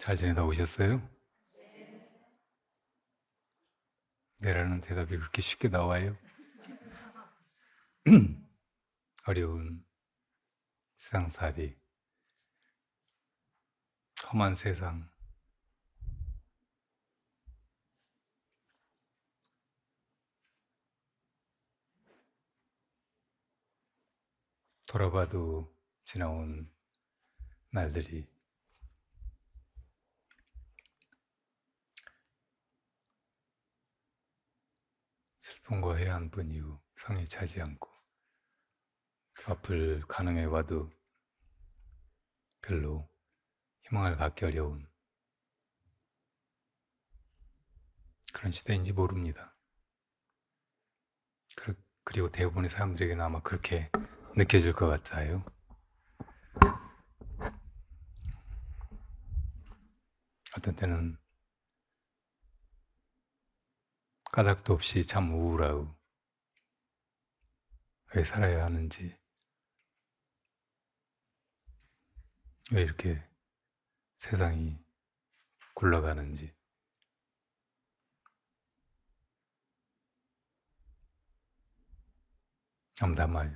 잘 지내다 오셨어요? 네라는 대답이 그렇게 쉽게 나와요? 어려운 세상살이, 험한 세상, 돌아봐도 지나온 날들이 슬픔과 해안뿐 이후 성에 차지 않고 그 앞을 가늠해 봐도 별로 희망을 갖기 어려운 그런 시대인지 모릅니다. 그리고 대부분의 사람들에게는 아마 그렇게 느껴질 것 같아요. 어떤 때는 까닭도 없이 참 우울하고 왜 살아야 하는지, 왜 이렇게 세상이 굴러가는지 암담해요.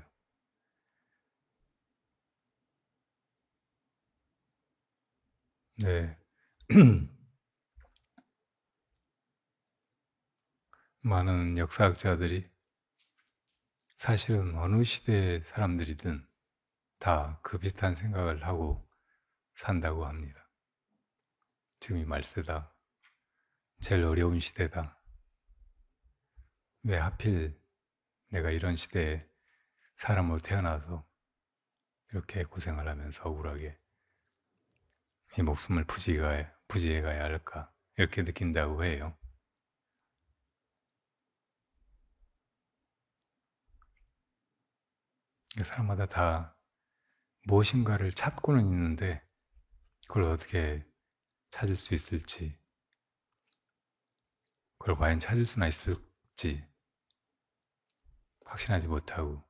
네. 많은 역사학자들이 사실은 어느 시대의 사람들이든 다 그 비슷한 생각을 하고 산다고 합니다. 지금이 말세다. 제일 어려운 시대다. 왜 하필 내가 이런 시대에 사람으로 태어나서 이렇게 고생을 하면서 억울하게 이 목숨을 부지해가야 할까 이렇게 느낀다고 해요. 사람마다 다 무엇인가를 찾고는 있는데 그걸 어떻게 찾을 수 있을지, 그걸 과연 찾을 수나 있을지 확신하지 못하고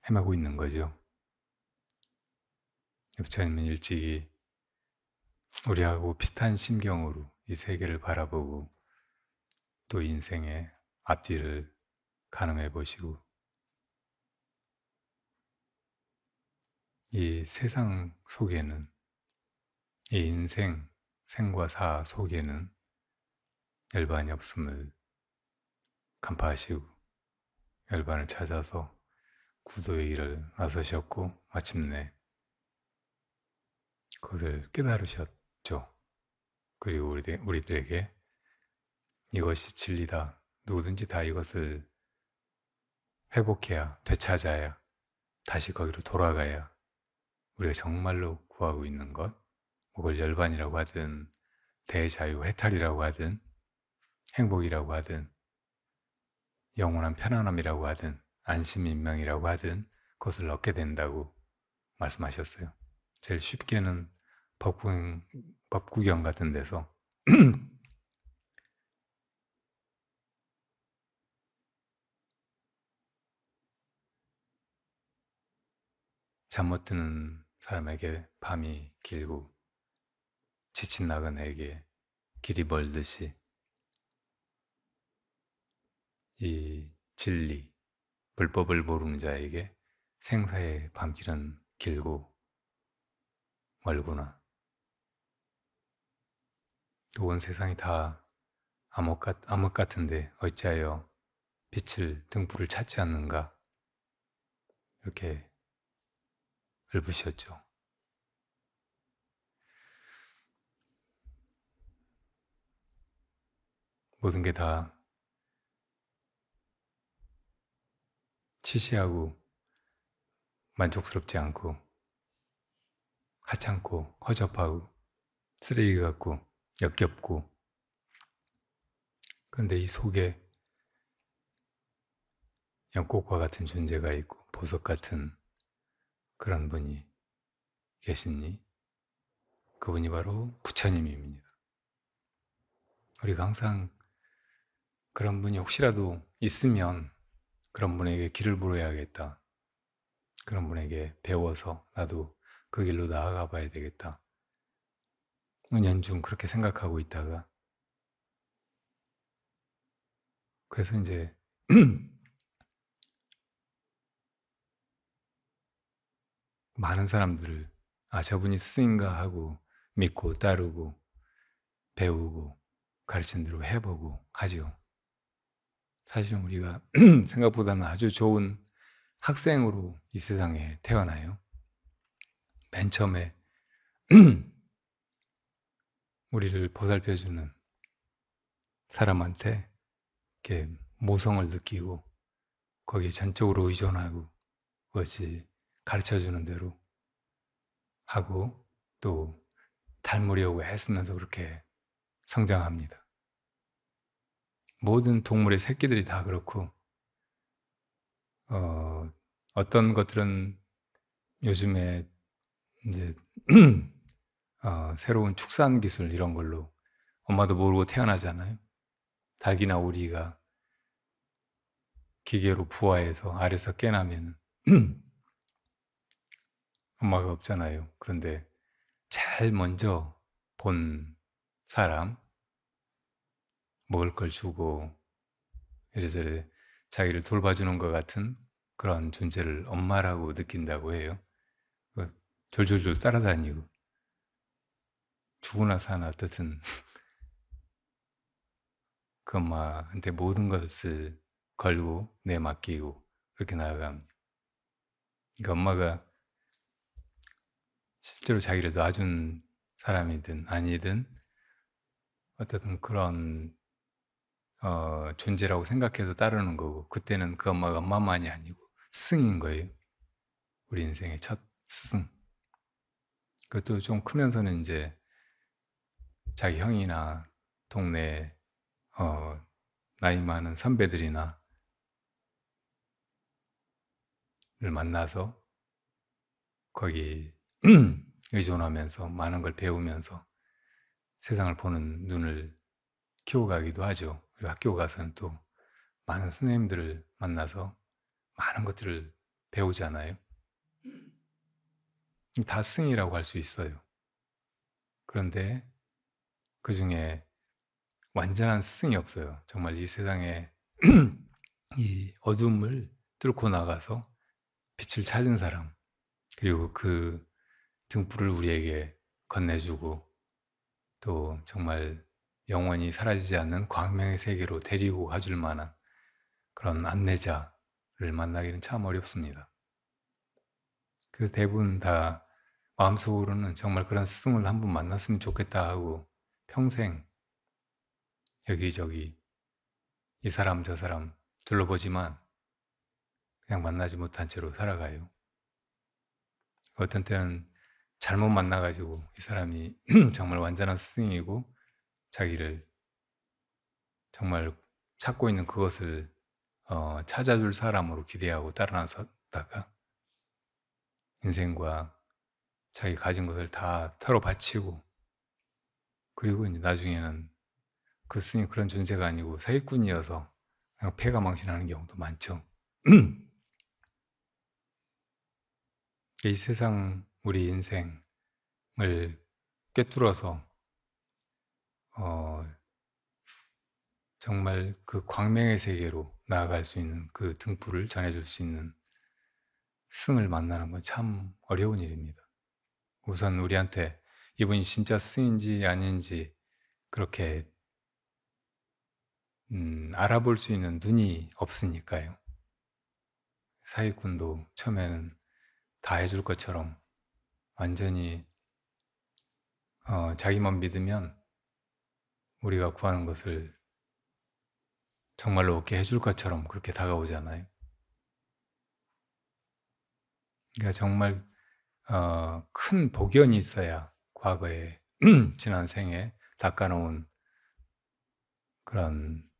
헤매고 있는 거죠. 부처님은 일찍이 우리하고 비슷한 심경으로 이 세계를 바라보고 또 인생의 앞뒤를 가늠해 보시고 이 세상 속에는, 이 인생, 생과 사 속에는 열반이 없음을 간파하시고 열반을 찾아서 구도의 길을 나서셨고 마침내 그것을 깨달으셨죠. 그리고 우리들에게 이것이 진리다. 누구든지 다 이것을 회복해야, 되찾아야, 다시 거기로 돌아가야 우리가 정말로 구하고 있는 것, 그걸 열반이라고 하든 대자유, 해탈이라고 하든 행복이라고 하든 영원한 편안함이라고 하든 안심인명이라고 하든 그것을 얻게 된다고 말씀하셨어요. 제일 쉽게는 법구경 같은 데서 잠 못 드는 사람에게 밤이 길고 지친 나그네에게 길이 멀듯이 이 진리, 불법을 모르는 자에게 생사의 밤길은 길고 멀구나. 또 온 세상이 다 암흑 같은데 어찌하여 등불을 찾지 않는가? 이렇게 읊으셨죠. 모든 게 다 치시하고 만족스럽지 않고 하찮고 허접하고 쓰레기 같고 역겹고, 그런데 이 속에 연꽃과 같은 존재가 있고 보석 같은 그런 분이 계시니 그분이 바로 부처님입니다. 우리가 항상 그런 분이 혹시라도 있으면 그런 분에게 길을 물어야겠다. 그런 분에게 배워서 나도 그 길로 나아가 봐야 되겠다. 은연중 그렇게 생각하고 있다가, 그래서 이제 많은 사람들을 저분이 스승인가 하고 믿고 따르고 배우고 가르친 대로 해보고 하죠. 사실은 우리가 생각보다는 아주 좋은 학생으로 이 세상에 태어나요. 맨 처음에 우리를 보살펴주는 사람한테 이렇게 모성을 느끼고 거기에 전적으로 의존하고 그것이 가르쳐주는 대로 하고 또 닮으려고 애쓰면서 그렇게 성장합니다. 모든 동물의 새끼들이 다 그렇고, 어떤 것들은 요즘에 이제 새로운 축산 기술 이런 걸로 엄마도 모르고 태어나잖아요. 닭이나 오리가 기계로 부화해서 알에서 깨나면 엄마가 없잖아요. 그런데 제일 먼저 본 사람, 먹을 걸 주고 이래저래 자기를 돌봐주는 것 같은 그런 존재를 엄마라고 느낀다고 해요. 졸졸졸 따라다니고 죽으나 사나 어떻든 그 엄마한테 모든 것을 걸고 내맡기고 그렇게 나아갑니다. 그러니까 엄마가 실제로 자기를 놔준 사람이든 아니든 어쨌든 그런 존재라고 생각해서 따르는 거고, 그때는 그 엄마가 엄마만이 아니고 스승인 거예요. 우리 인생의 첫 스승. 그것도 좀 크면서는 이제 자기 형이나 동네 나이 많은 선배들이나 를 만나서 거기 의존하면서 많은 걸 배우면서 세상을 보는 눈을 키워가기도 하죠. 그리고 학교 가서는 또 많은 선생님들을 만나서 많은 것들을 배우잖아요. 다 스승이라고 할 수 있어요. 그런데 그 중에 완전한 스승이 없어요. 정말 이 세상에 이 어둠을 뚫고 나가서 빛을 찾은 사람, 그리고 그 등불을 우리에게 건네주고 또 정말 영원히 사라지지 않는 광명의 세계로 데리고 가줄 만한 그런 안내자를 만나기는 참 어렵습니다. 그래서 대부분 다 마음속으로는 정말 그런 스승을 한번 만났으면 좋겠다 하고 평생 여기저기 이 사람 저 사람 둘러보지만 그냥 만나지 못한 채로 살아가요. 어떤 때는 잘못 만나가지고 이 사람이 정말 완전한 스승이고 자기를 정말 찾고 있는 그것을 찾아줄 사람으로 기대하고 따라 나섰다가 인생과 자기 가진 것을 다 털어 바치고, 그리고 이제 나중에는 그 스승이 그런 존재가 아니고 사기꾼이어서 그냥 패가 망신하는 경우도 많죠. 이 세상 우리 인생을 꿰뚫어서 정말 그 광명의 세계로 나아갈 수 있는 그 등불을 전해줄 수 있는 스승을 만나는 건 참 어려운 일입니다. 우선 우리한테 이분이 진짜 스승인지 아닌지 그렇게 알아볼 수 있는 눈이 없으니까요. 사기꾼도 처음에는 다 해줄 것처럼 완전히 자기만 믿으면 우리가 구하는 것을 정말로 얻게 해줄 것처럼 그렇게 다가오잖아요. 그러니까 정말 큰 복연이 있어야 과거에 지난 생에 닦아놓은 그런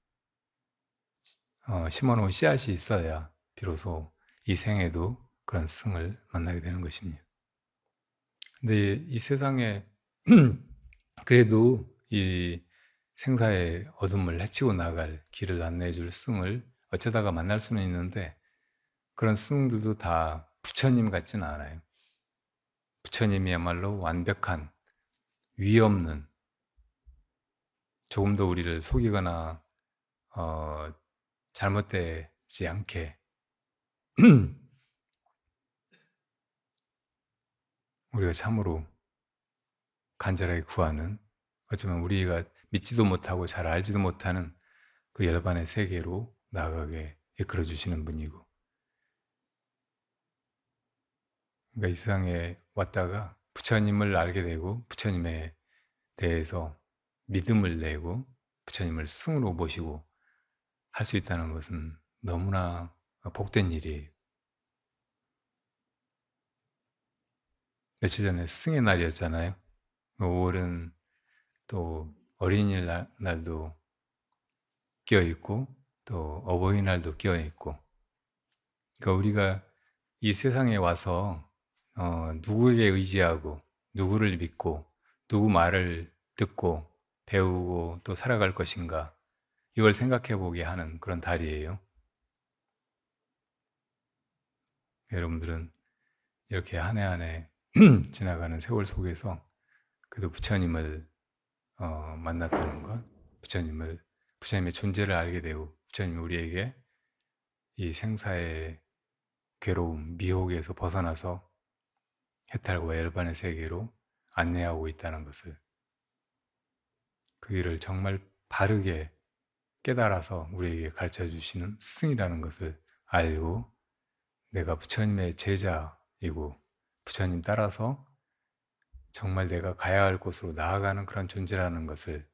심어놓은 씨앗이 있어야 비로소 이 생에도 그런 승을 만나게 되는 것입니다. 근데 이 세상에 그래도 이 생사의 어둠을 헤치고 나갈 길을 안내해 줄 승을 어쩌다가 만날 수는 있는데 그런 승들도 다 부처님 같지는 않아요. 부처님이야말로 완벽한, 위 없는, 조금도 우리를 속이거나 잘못되지 않게 우리가 참으로 간절하게 구하는, 어쩌면 우리가 믿지도 못하고 잘 알지도 못하는 그 열반의 세계로 나아가게 이끌어 주시는 분이고, 그러니까 이 세상에 왔다가 부처님을 알게 되고 부처님에 대해서 믿음을 내고 부처님을 승으로 모시고 할 수 있다는 것은 너무나 복된 일이에요. 며칠 전에 승의 날이었잖아요. 5월은 또 어린이날도 끼어있고 또 어버이날도 끼어있고, 그러니까 우리가 이 세상에 와서 누구에게 의지하고 누구를 믿고 누구 말을 듣고 배우고 또 살아갈 것인가, 이걸 생각해 보게 하는 그런 달이에요. 여러분들은 이렇게 한 해 한 해 지나가는 세월 속에서 그래도 부처님을 만났다는 것, 부처님의 존재를 알게 되고 부처님이 우리에게 이 생사의 괴로움, 미혹에서 벗어나서 해탈과 열반의 세계로 안내하고 있다는 것을, 그 일을 정말 바르게 깨달아서 우리에게 가르쳐 주시는 스승이라는 것을 알고, 내가 부처님의 제자이고 부처님 따라서 정말 내가 가야 할 곳으로 나아가는 그런 존재라는 것을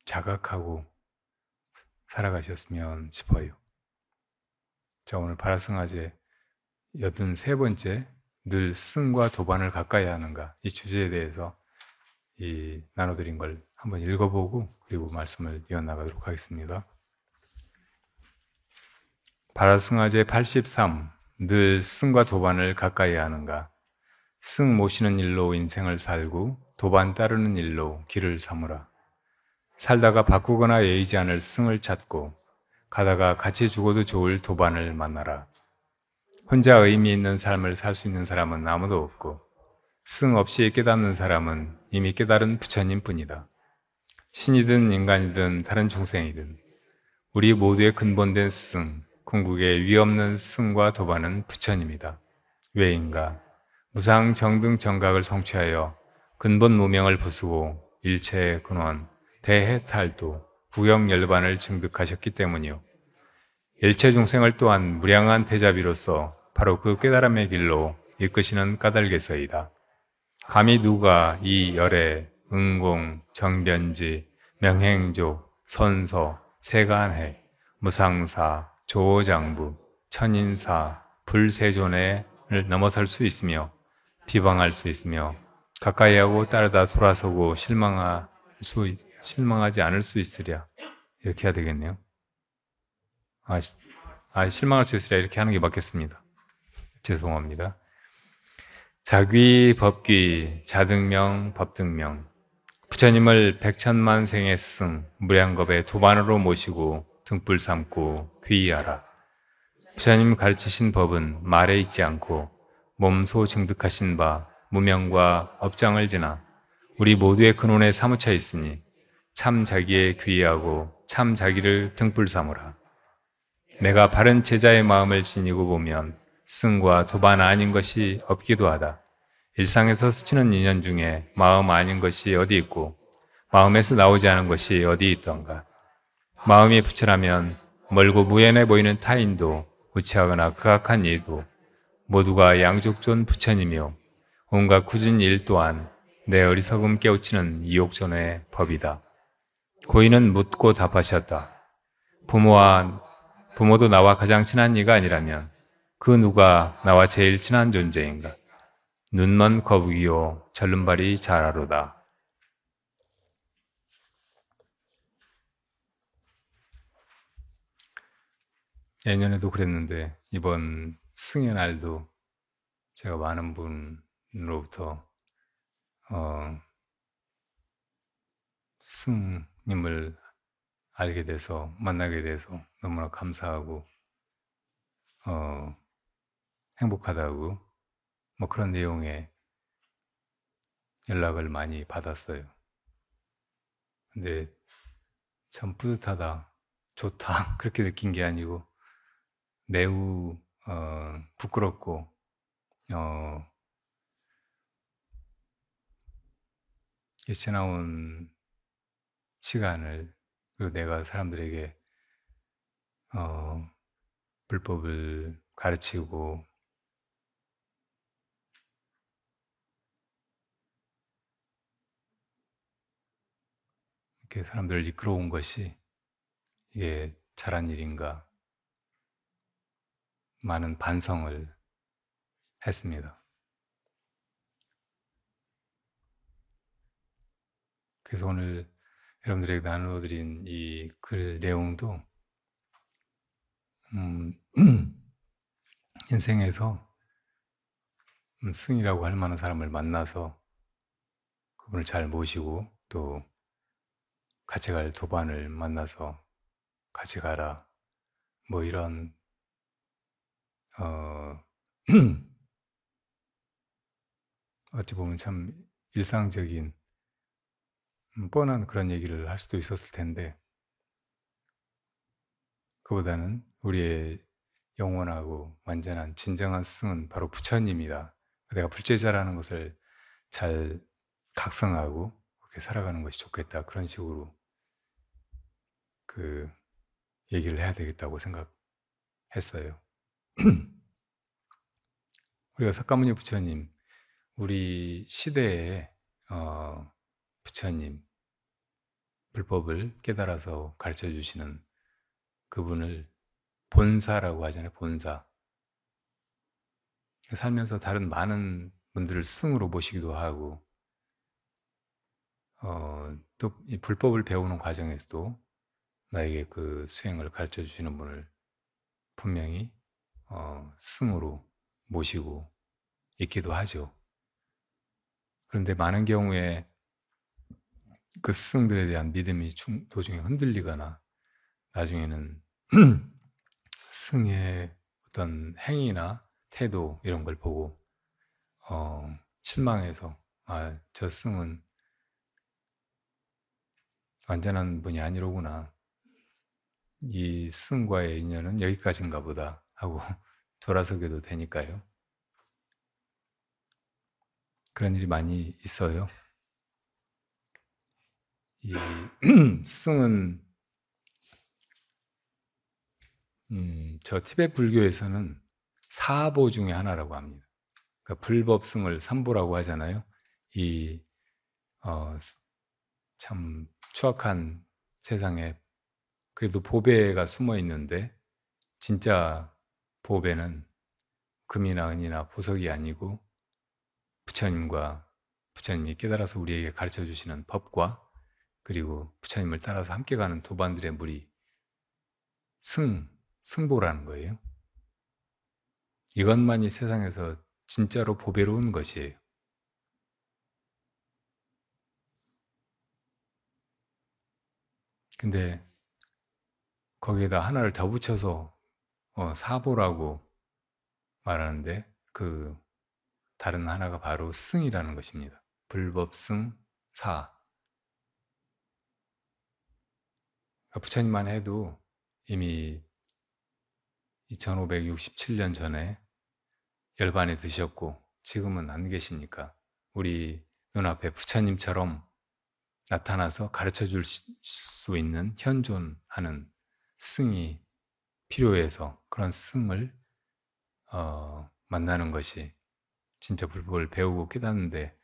자각하고 살아가셨으면 싶어요. 자, 오늘 바라승아제 83번째, 늘 승과 도반을 가까이 하는가, 이 주제에 대해서 나눠드린 걸 한번 읽어보고 그리고 말씀을 이어나가도록 하겠습니다. 바라승아제 83, 늘 승과 도반을 가까이 하는가. 승 모시는 일로 인생을 살고 도반 따르는 일로 길을 삼으라. 살다가 바꾸거나 예의지 않을 승을 찾고 가다가 같이 죽어도 좋을 도반을 만나라. 혼자 의미 있는 삶을 살 수 있는 사람은 아무도 없고 승 없이 깨닫는 사람은 이미 깨달은 부처님뿐이다. 신이든 인간이든 다른 중생이든 우리 모두의 근본된 승, 궁극의 위없는 승과 도반은 부처님이다. 왜인가? 무상 정등 정각을 성취하여 근본 무명을 부수고 일체의 근원, 대해탈도, 구경열반을 증득하셨기 때문이요. 일체 중생을 또한 무량한 대자비로서 바로 그 깨달음의 길로 이끄시는 까닭에서이다. 감히 누가 이 열애, 응공, 정변지, 명행조, 선서, 세간해, 무상사, 조장부, 천인사, 불세존을 넘어설 수 있으며 비방할 수 있으며 가까이하고 따르다 돌아서고 실망하지 않을 수 있으랴. 이렇게 해야 되겠네요. 실망할 수 있으랴 이렇게 하는 게 맞겠습니다. 죄송합니다. 자귀, 법귀, 자등명, 법등명. 부처님을 백천만생의 승, 무량겁의 도반으로 모시고 등불 삼고 귀의하라. 부처님 가르치신 법은 말에 있지 않고 몸소 증득하신 바 무명과 업장을 지나 우리 모두의 근원에 사무쳐 있으니 참 자기에 귀의하고 참 자기를 등불 삼으라. 내가 바른 제자의 마음을 지니고 보면 승과 도반 아닌 것이 없기도 하다. 일상에서 스치는 인연 중에 마음 아닌 것이 어디 있고 마음에서 나오지 않은 것이 어디 있던가. 마음이 부처라면 멀고 무연해 보이는 타인도 우치하거나 극악한 이도 모두가 양족존 부처님이요 온갖 굳은 일 또한 내 어리석음 깨우치는 이욕존의 법이다. 고인은 묻고 답하셨다. 부모도 나와 가장 친한 이가 아니라면 그 누가 나와 제일 친한 존재인가? 눈먼 거북이요 절름발이 자라로다. 예년에도 그랬는데 이번 승의 날도 제가 많은 분으로부터 스님을 알게 돼서 만나게 돼서 너무나 감사하고 행복하다고 뭐 그런 내용의 연락을 많이 받았어요. 근데 참 뿌듯하다, 좋다 그렇게 느낀 게 아니고 매우 부끄럽고 어, 지나온 시간을, 그리고 내가 사람들에게 불법을 가르치고 이렇게 사람들을 이끌어온 것이 이게 잘한 일인가, 많은 반성을 했습니다. 그래서 오늘 여러분들에게 나누어드린 이 글 내용도 인생에서 승이라고 할 만한 사람을 만나서 그분을 잘 모시고 또 같이 갈 도반을 만나서 같이 가라, 뭐 이런 어찌 보면 참 일상적인 뻔한 그런 얘기를 할 수도 있었을 텐데, 그보다는 우리의 영원하고 완전한 진정한 스승은 바로 부처님이다, 내가 불제자라는 것을 잘 각성하고 그렇게 살아가는 것이 좋겠다, 그런 식으로 그 얘기를 해야 되겠다고 생각했어요. 우리가 석가모니 부처님, 우리 시대의 부처님, 불법을 깨달아서 가르쳐 주시는 그분을 본사라고 하잖아요. 본사. 살면서 다른 많은 분들을 스승으로 모시기도 하고, 또 이 불법을 배우는 과정에서도 나에게 그 수행을 가르쳐 주시는 분을 분명히 스승으로 모시고 있기도 하죠. 그런데 많은 경우에 그 스승들에 대한 믿음이 도중에 흔들리거나 나중에는 스승의 어떤 행위나 태도 이런 걸 보고 실망해서 저 스승은 완전한 분이 아니로구나, 이 스승과의 인연은 여기까지인가 보다 하고 돌아서게도 되니까요. 그런 일이 많이 있어요. 이 스승은 저 티베트 불교에서는 사보 중에 하나라고 합니다. 그러니까 불법승을 삼보라고 하잖아요. 이 참 추악한 세상에 그래도 보배가 숨어 있는데, 진짜 보배는 금이나 은이나 보석이 아니고 부처님이 깨달아서 우리에게 가르쳐 주시는 법과, 그리고 부처님을 따라서 함께 가는 도반들의 무리, 승보라는 거예요. 이것만이 세상에서 진짜로 보배로운 것이에요. 근데 거기에다 하나를 더 붙여서 사보라고 말하는데, 그 다른 하나가 바로 승이라는 것입니다. 불법승 사. 부처님만 해도 이미 2567년 전에 열반에 드셨고 지금은 안 계시니까 우리 눈앞에 부처님처럼 나타나서 가르쳐 줄 수 있는 현존하는 스승이 필요해서 그런 스승을 만나는 것이 진짜 불법을 배우고 깨닫는데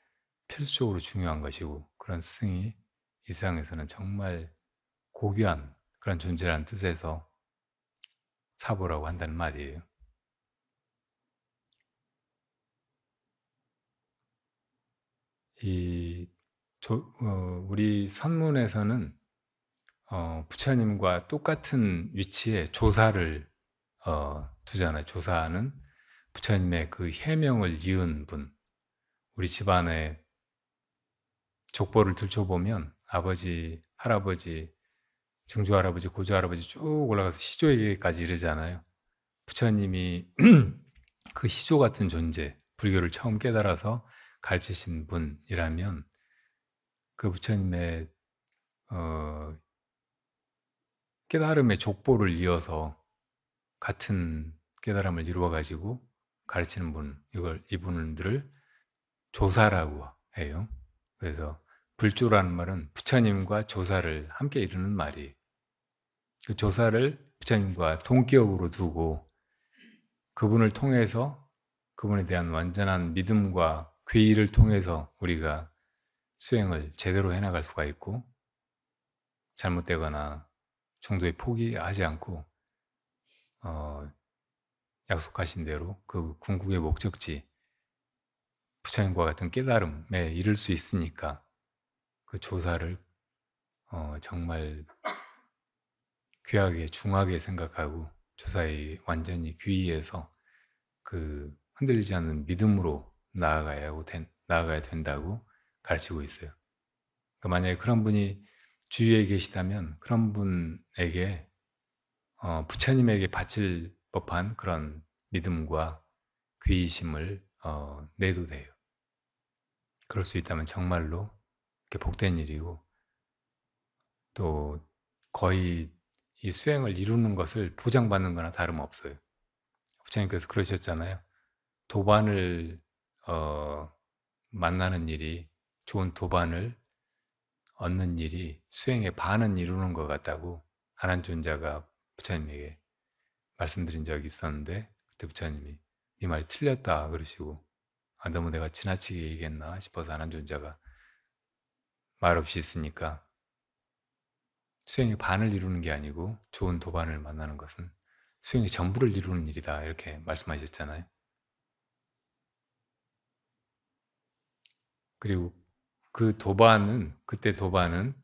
필수적으로 중요한 것이고, 그런 스승이 이 세상에서는 정말 고귀한 그런 존재라는 뜻에서 사보라고 한다는 말이에요. 우리 선문에서는 부처님과 똑같은 위치에 조사를 두잖아요. 조사는 부처님의 그 해명을 이은 분. 우리 집안의 족보를 들춰보면 아버지, 할아버지, 증조할아버지, 고조할아버지 쭉 올라가서 시조에게까지 이르잖아요. 부처님이 그 시조 같은 존재, 불교를 처음 깨달아서 가르치신 분이라면 그 부처님의 깨달음의 족보를 이어서 같은 깨달음을 이루어 가지고 가르치는 분, 이분들을 조사라고 해요. 그래서 불조라는 말은 부처님과 조사를 함께 이루는 말이에요. 그 조사를 부처님과 동격으로 두고 그분을 통해서 그분에 대한 완전한 믿음과 괴의를 통해서 우리가 수행을 제대로 해나갈 수가 있고, 잘못되거나 중도에 포기하지 않고 약속하신 대로 그 궁극의 목적지 부처님과 같은 깨달음에 이를 수 있으니까 그 조사를 정말 귀하게 중하게 생각하고 조사에 완전히 귀의해서 그 흔들리지 않는 믿음으로 나아가야 된다고 가르치고 있어요. 그러니까 만약에 그런 분이 주위에 계시다면 그런 분에게 부처님에게 바칠 법한 그런 믿음과 귀의심을 내도 돼요. 그럴 수 있다면 정말로 복된 일이고, 또 거의 이 수행을 이루는 것을 보장받는 거나 다름없어요. 부처님께서 그러셨잖아요. 도반을 만나는 일이, 좋은 도반을 얻는 일이 수행의 반은 이루는 것 같다고 아난존자가 부처님에게 말씀드린 적이 있었는데, 그때 부처님이 네 말이 틀렸다 그러시고, 너무 내가 지나치게 얘기했나 싶어서 아난존자가 말없이 있으니까, 수행의 반을 이루는 게 아니고 좋은 도반을 만나는 것은 수행의 전부를 이루는 일이다, 이렇게 말씀하셨잖아요. 그리고 그때 도반은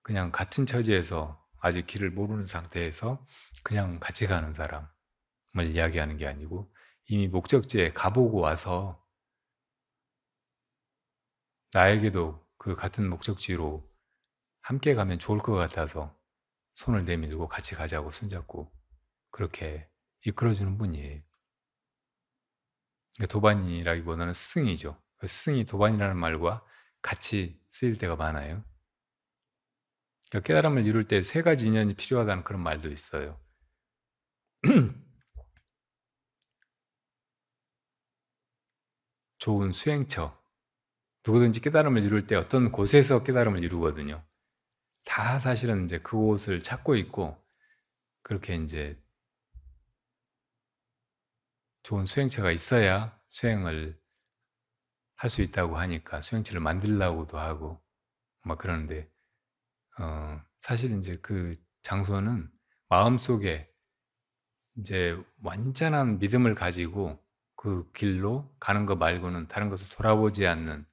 그냥 같은 처지에서 아직 길을 모르는 상태에서 그냥 같이 가는 사람을 이야기하는 게 아니고, 이미 목적지에 가보고 와서 나에게도 그 같은 목적지로 함께 가면 좋을 것 같아서 손을 내밀고 같이 가자고 손잡고 그렇게 이끌어주는 분이에요. 그러니까 도반이라기보다는 스승이죠. 스승이 도반이라는 말과 같이 쓰일 때가 많아요. 그러니까 깨달음을 이룰 때 세 가지 인연이 필요하다는 그런 말도 있어요. 좋은 수행처. 누구든지 깨달음을 이룰 때 어떤 곳에서 깨달음을 이루거든요. 다 사실은 이제 그곳을 찾고 있고, 그렇게 이제 좋은 수행처가 있어야 수행을 할 수 있다고 하니까 수행처를 만들려고도 하고 막 그러는데, 사실 이제 그 장소는 마음속에 이제 완전한 믿음을 가지고 그 길로 가는 것 말고는 다른 것을 돌아보지 않는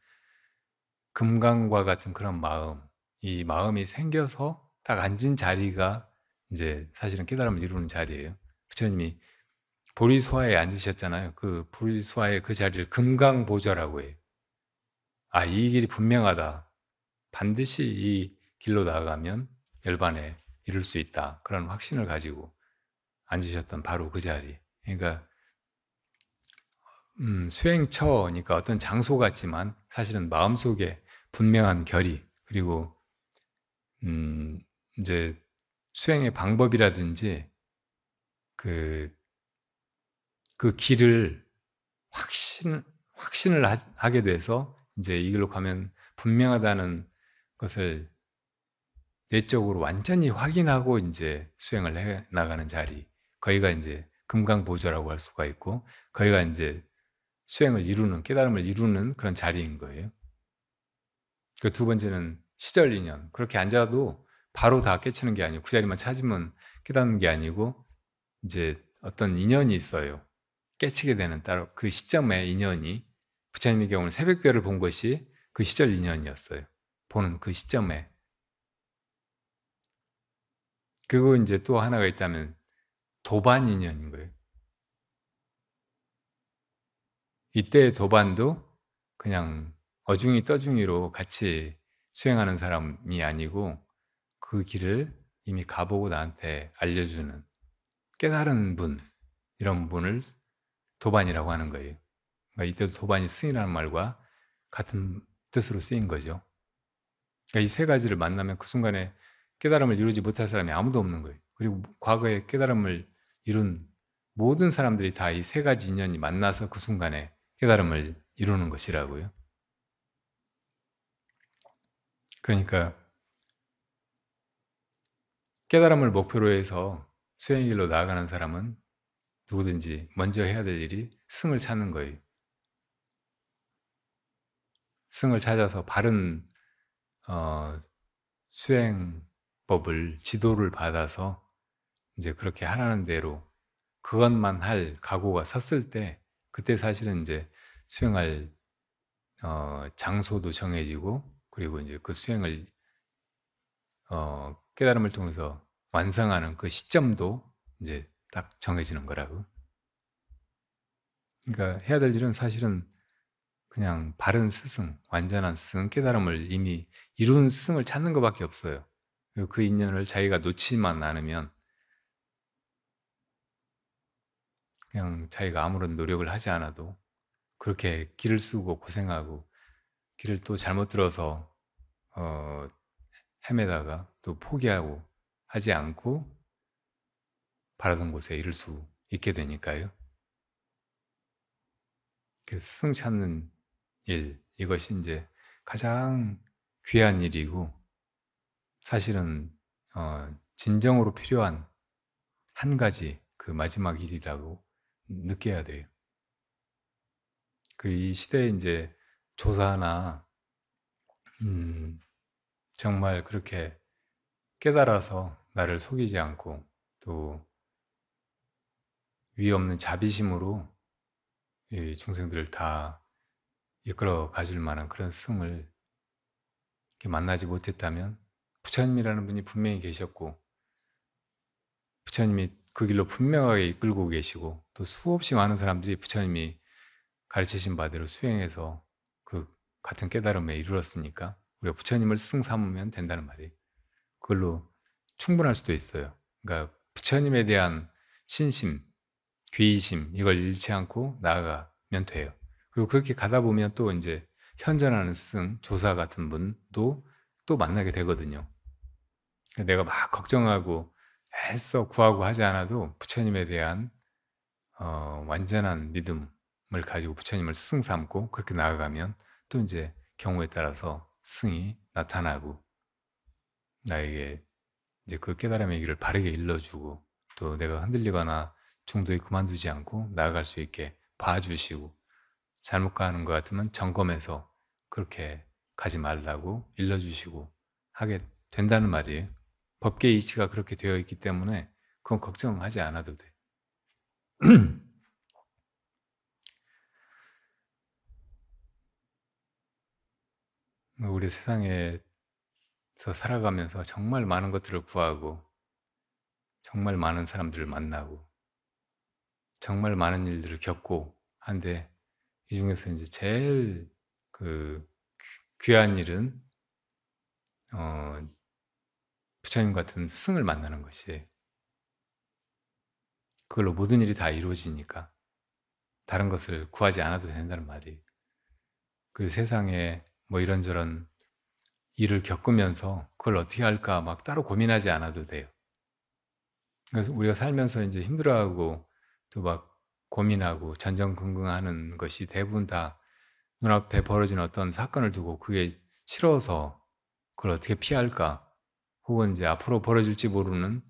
금강과 같은 그런 마음, 이 마음이 생겨서 딱 앉은 자리가 이제 사실은 깨달음을 이루는 자리예요. 부처님이 보리수화에 앉으셨잖아요. 그 보리수화의 그 자리를 금강보좌라고 해요. 이 길이 분명하다. 반드시 이 길로 나아가면 열반에 이룰 수 있다. 그런 확신을 가지고 앉으셨던 바로 그 자리. 그러니까 수행처니까 어떤 장소 같지만 사실은 마음속에 분명한 결의, 그리고 이제 수행의 방법이라든지 그 길을 확신을 하게 돼서 이제 이 길로 가면 분명하다는 것을 내적으로 완전히 확인하고 이제 수행을 해 나가는 자리, 거기가 이제 금강보좌라고 할 수가 있고, 거기가 이제 수행을 이루는, 깨달음을 이루는 그런 자리인 거예요. 그 두 번째는 시절 인연. 그렇게 앉아도 바로 다 깨치는 게 아니고, 그 자리만 찾으면 깨닫는 게 아니고, 이제 어떤 인연이 있어요. 깨치게 되는 따로 그 시점의 인연이, 부처님의 경우는 새벽별을 본 것이 그 시절 인연이었어요. 보는 그 시점에. 그리고 이제 또 하나가 있다면 도반 인연인 거예요. 이때의 도반도 그냥 어중이 떠중이로 같이 수행하는 사람이 아니고, 그 길을 이미 가보고 나한테 알려주는 깨달은 분, 이런 분을 도반이라고 하는 거예요. 그러니까 이때도 도반이 스승이라는 말과 같은 뜻으로 쓰인 거죠. 그러니까 이 세 가지를 만나면 그 순간에 깨달음을 이루지 못할 사람이 아무도 없는 거예요. 그리고 과거에 깨달음을 이룬 모든 사람들이 다 이 세 가지 인연이 만나서 그 순간에 깨달음을 이루는 것이라고요. 그러니까 깨달음을 목표로 해서 수행의 길로 나아가는 사람은 누구든지 먼저 해야 될 일이 승을 찾는 거예요. 승을 찾아서 바른 수행법을 지도를 받아서 이제 그렇게 하라는 대로 그것만 할 각오가 섰을 때 그때 사실은 이제 수행할 장소도 정해지고 그리고 이제 그 수행을 깨달음을 통해서 완성하는 그 시점도 이제 딱 정해지는 거라고. 그러니까 해야 될 일은 사실은 그냥 바른 스승, 완전한 스승, 깨달음을 이미 이룬 스승을 찾는 것밖에 없어요. 그리고 그 인연을 자기가 놓치만 않으면 그냥 자기가 아무런 노력을 하지 않아도 그렇게 길을 쓰고 고생하고 길을 또 잘못 들어서 어, 헤매다가 또 포기하고 하지 않고 바라던 곳에 이를 수 있게 되니까요. 그래서 스승 찾는 일, 이것이 이제 가장 귀한 일이고 사실은 진정으로 필요한 한 가지 그 마지막 일이라고 느껴야 돼요. 그 이 시대에 이제 조사나 정말 그렇게 깨달아서 나를 속이지 않고 또 위 없는 자비심으로 이 중생들을 다 이끌어 가줄 만한 그런 스승을 이렇게 만나지 못했다면 부처님이라는 분이 분명히 계셨고 부처님이 그 길로 분명하게 이끌고 계시고 또 수없이 많은 사람들이 부처님이 가르치신 바대로 수행해서 그 같은 깨달음에 이르렀으니까 우리가 부처님을 스승 삼으면 된다는 말이에요. 그걸로 충분할 수도 있어요. 그러니까 부처님에 대한 신심, 귀의심 이걸 잃지 않고 나아가면 돼요. 그리고 그렇게 가다 보면 또 이제 현전하는 스승, 조사 같은 분도 또 만나게 되거든요. 내가 막 걱정하고 애써 구하고 하지 않아도 부처님에 대한 완전한 믿음을 가지고 부처님을 스승 삼고 그렇게 나아가면 또 이제 경우에 따라서 스승이 나타나고 나에게 이제 그 깨달음의 길을 바르게 일러주고 또 내가 흔들리거나 중도에 그만두지 않고 나아갈 수 있게 봐주시고 잘못 가는 것 같으면 점검해서 그렇게 가지 말라고 일러주시고 하게 된다는 말이에요. 법계 이치가 그렇게 되어 있기 때문에 그건 걱정하지 않아도 돼. 우리 세상에서 살아가면서 정말 많은 것들을 구하고 정말 많은 사람들을 만나고 정말 많은 일들을 겪고 한데 이 중에서 이제 제일 그 귀한 일은 부처님 같은 스승을 만나는 것이 그걸로 모든 일이 다 이루어지니까 다른 것을 구하지 않아도 된다는 말이에요. 그 세상에 뭐 이런저런 일을 겪으면서 그걸 어떻게 할까 막 따로 고민하지 않아도 돼요. 그래서 우리가 살면서 이제 힘들어하고 또 막 고민하고 전전긍긍하는 것이 대부분 다 눈앞에 벌어진 어떤 사건을 두고 그게 싫어서 그걸 어떻게 피할까 혹은 이제 앞으로 벌어질지 모르는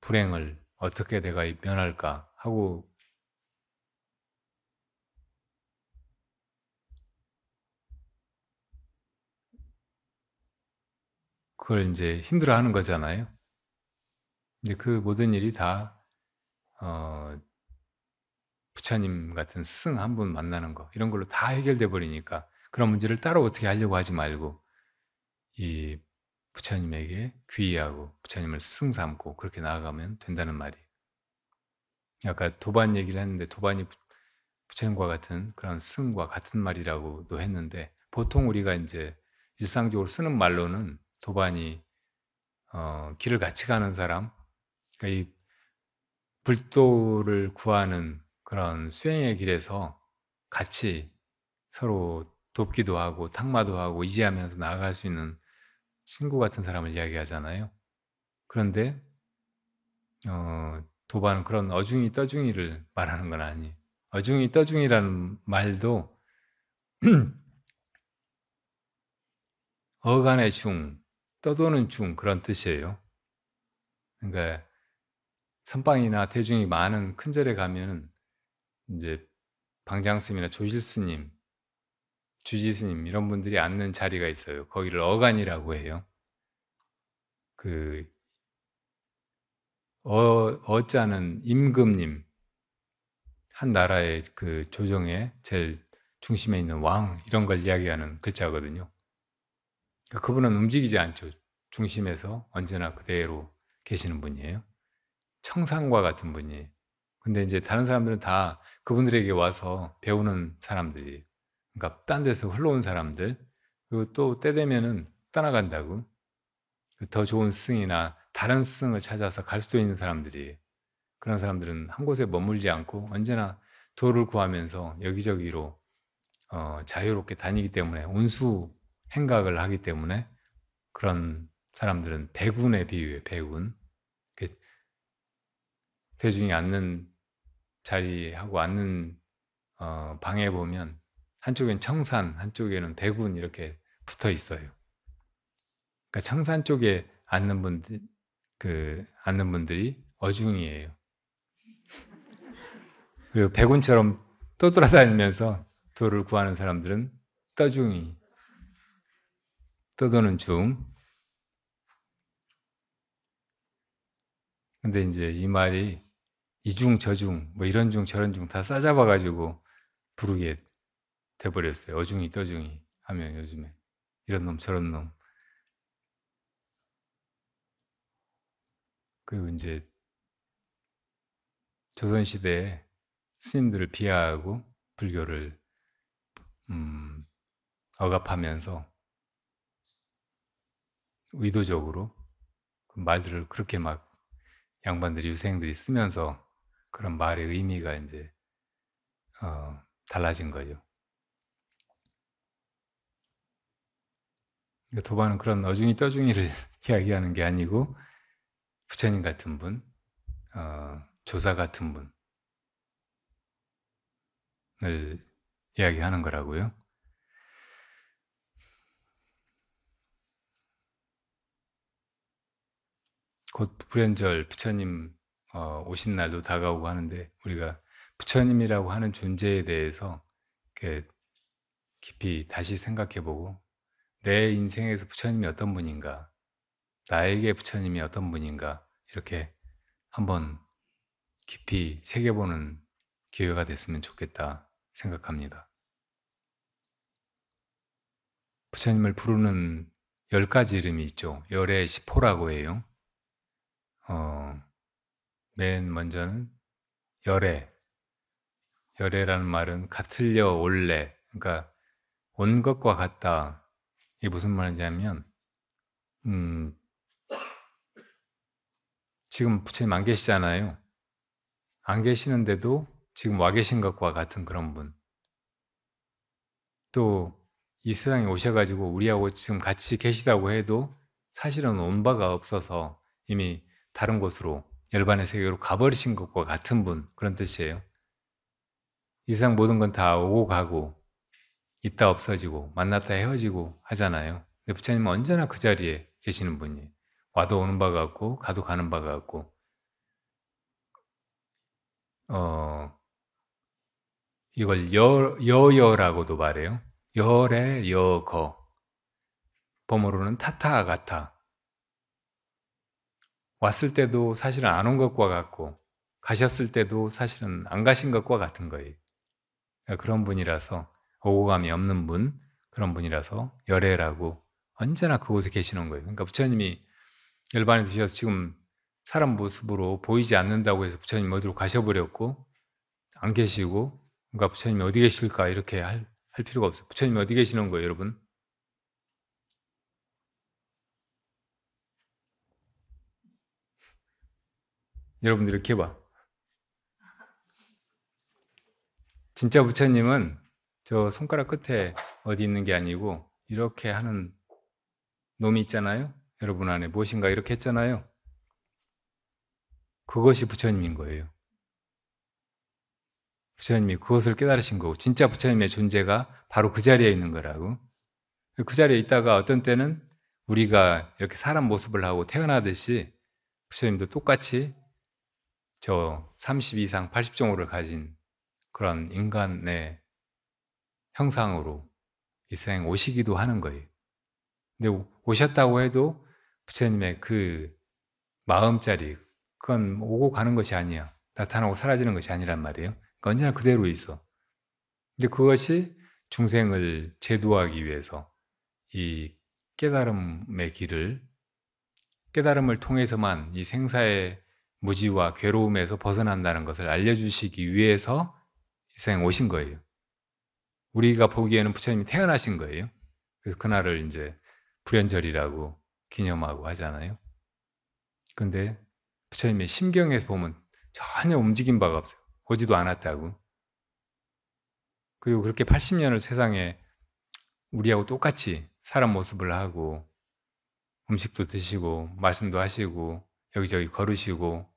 불행을 어떻게 내가 면할까 하고 그걸 이제 힘들어하는 거잖아요. 근데 그 모든 일이 다 어, 부처님 같은 스승 한 분 만나는 거 이런 걸로 다 해결돼 버리니까 그런 문제를 따로 어떻게 하려고 하지 말고 이 부처님에게 귀의하고 부처님을 스승 삼고 그렇게 나아가면 된다는 말이에요. 아까 도반 얘기를 했는데 도반이 부처님과 같은 그런 스승과 같은 말이라고도 했는데 보통 우리가 이제 일상적으로 쓰는 말로는 도반이 길을 같이 가는 사람, 그러니까 이 불도를 구하는 그런 수행의 길에서 같이 서로 돕기도 하고 탁마도 하고 의지하면서 나아갈 수 있는 친구 같은 사람을 이야기하잖아요. 그런데 도바는 그런 어중이 떠중이를 말하는 건 아니에요. 어중이 떠중이라는 말도 어간의 중, 떠도는 중 그런 뜻이에요. 그러니까 선방이나 대중이 많은 큰 절에 가면은 이제 방장스님이나 조실스님, 주지스님 이런 분들이 앉는 자리가 있어요. 거기를 어간이라고 해요. 그 어자는 임금님, 한 나라의 그 조정의 제일 중심에 있는 왕 이런 걸 이야기하는 글자거든요. 그러니까 그분은 움직이지 않죠. 중심에서 언제나 그대로 계시는 분이에요. 청산과 같은 분이에요. 근데 이제 다른 사람들은 다 그분들에게 와서 배우는 사람들이에요. 그러니까 딴 데서 흘러온 사람들, 그리고 또 때 되면은 떠나간다고. 더 좋은 스승이나 다른 스승을 찾아서 갈 수도 있는 사람들이에요. 그런 사람들은 한 곳에 머물지 않고 언제나 도를 구하면서 여기저기로 자유롭게 다니기 때문에 운수 행각을 하기 때문에 그런 사람들은 배군에 비유해요. 배군. 대중이 앉는 자리하고 앉는 방에 보면 한쪽엔 청산, 한쪽에는 배군 이렇게 붙어 있어요. 그러니까 청산 쪽에 앉는 분들이 어중이에요. 그리고 배군처럼 떠돌아다니면서 도를 구하는 사람들은 떠중이, 떠도는 중. 근데 이제 이 말이 이중 저중 뭐 이런 중 저런 중 다 싸잡아가지고 부르게 돼버렸어요. 어중이 떠중이 하면 요즘에 이런 놈 저런 놈. 그리고 이제 조선시대에 스님들을 비하하고 불교를 억압하면서 의도적으로 그 말들을 그렇게 막 양반들이 유생들이 쓰면서 그런 말의 의미가 이제 달라진 거죠. 그러니까 도반은 그런 어중이 떠중이를 이야기하는 게 아니고 부처님 같은 분, 조사 같은 분을 이야기하는 거라고요. 곧 불현절 부처님 오신 날도 다가오고 하는데 우리가 부처님이라고 하는 존재에 대해서 이렇게 깊이 다시 생각해보고 내 인생에서 부처님이 어떤 분인가, 나에게 부처님이 어떤 분인가 이렇게 한번 깊이 새겨보는 기회가 됐으면 좋겠다 생각합니다. 부처님을 부르는 10가지 이름이 있죠. 열의 시포라고 해요. 맨 먼저는 열애. 열애라는 말은 같을려 올래. 그러니까 온 것과 같다. 이게 무슨 말이냐면 지금 부처님 안 계시잖아요. 안 계시는데도 지금 와 계신 것과 같은 그런 분. 또 이 세상에 오셔가지고 우리하고 지금 같이 계시다고 해도 사실은 온 바가 없어서 이미 다른 곳으로 열반의 세계로 가버리신 것과 같은 분, 그런 뜻이에요. 이 세상 모든 건 다 오고 가고 있다 없어지고 만났다 헤어지고 하잖아요. 근데 부처님은 언제나 그 자리에 계시는 분이에요. 와도 오는 바가 없고 가도 가는 바가 없고 이걸 여여라고도 말해요. 열의 여거, 범어로는 타타 같아. 왔을 때도 사실은 안 온 것과 같고 가셨을 때도 사실은 안 가신 것과 같은 거예요. 그러니까 그런 분이라서 오고 감이 없는 분, 그런 분이라서 열애라고 언제나 그곳에 계시는 거예요. 그러니까 부처님이 열반에 드셔서 지금 사람 모습으로 보이지 않는다고 해서 부처님 어디로 가셔버렸고 안 계시고, 그러니까 부처님이 어디 계실까 이렇게 할 필요가 없어요. 부처님이 어디 계시는 거예요, 여러분? 여러분들 이렇게 봐. 진짜 부처님은 저 손가락 끝에 어디 있는 게 아니고 이렇게 하는 놈이 있잖아요. 여러분 안에 무엇인가 이렇게 했잖아요. 그것이 부처님인 거예요. 부처님이 그것을 깨달으신 거고 진짜 부처님의 존재가 바로 그 자리에 있는 거라고. 그 자리에 있다가 어떤 때는 우리가 이렇게 사람 모습을 하고 태어나듯이 부처님도 똑같이 저 30 이상 80종호를 가진 그런 인간의 형상으로 이 세상에 오시기도 하는 거예요. 근데 오셨다고 해도 부처님의 그 마음자리, 그건 오고 가는 것이 아니야. 나타나고 사라지는 것이 아니란 말이에요. 그러니까 언제나 그대로 있어. 근데 그것이 중생을 제도하기 위해서 이 깨달음의 길을, 깨달음을 통해서만 이 생사의 무지와 괴로움에서 벗어난다는 것을 알려주시기 위해서 이 세상에 오신 거예요. 우리가 보기에는 부처님이 태어나신 거예요. 그래서 그날을 이제 불연절이라고 기념하고 하잖아요. 근데 부처님의 심경에서 보면 전혀 움직인 바가 없어요. 오지도 않았다고. 그리고 그렇게 80년을 세상에 우리하고 똑같이 사람 모습을 하고 음식도 드시고 말씀도 하시고 여기저기 걸으시고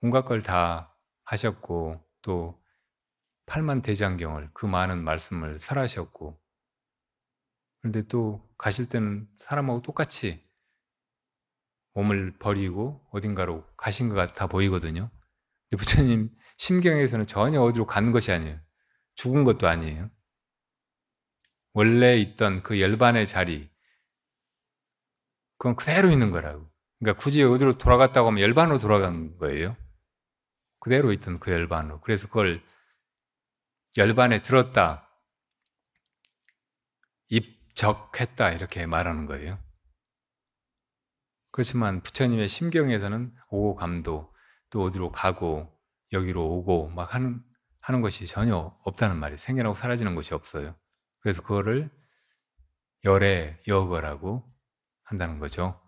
온갖 걸 다 하셨고 또 8만 대장경을 그 많은 말씀을 설하셨고 그런데 또 가실 때는 사람하고 똑같이 몸을 버리고 어딘가로 가신 것 같아 보이거든요. 근데 부처님 심경에서는 전혀 어디로 가는 것이 아니에요. 죽은 것도 아니에요. 원래 있던 그 열반의 자리, 그건 그대로 있는 거라고. 그러니까 굳이 어디로 돌아갔다고 하면 열반으로 돌아간 거예요. 그대로 있던 그 열반으로. 그래서 그걸 열반에 들었다, 입적했다 이렇게 말하는 거예요. 그렇지만 부처님의 심경에서는 오고 감도 또 어디로 가고 여기로 오고 막 하는 것이 전혀 없다는 말이에요. 생겨나고 사라지는 것이 없어요. 그래서 그거를 열의 여거라고 한다는 거죠.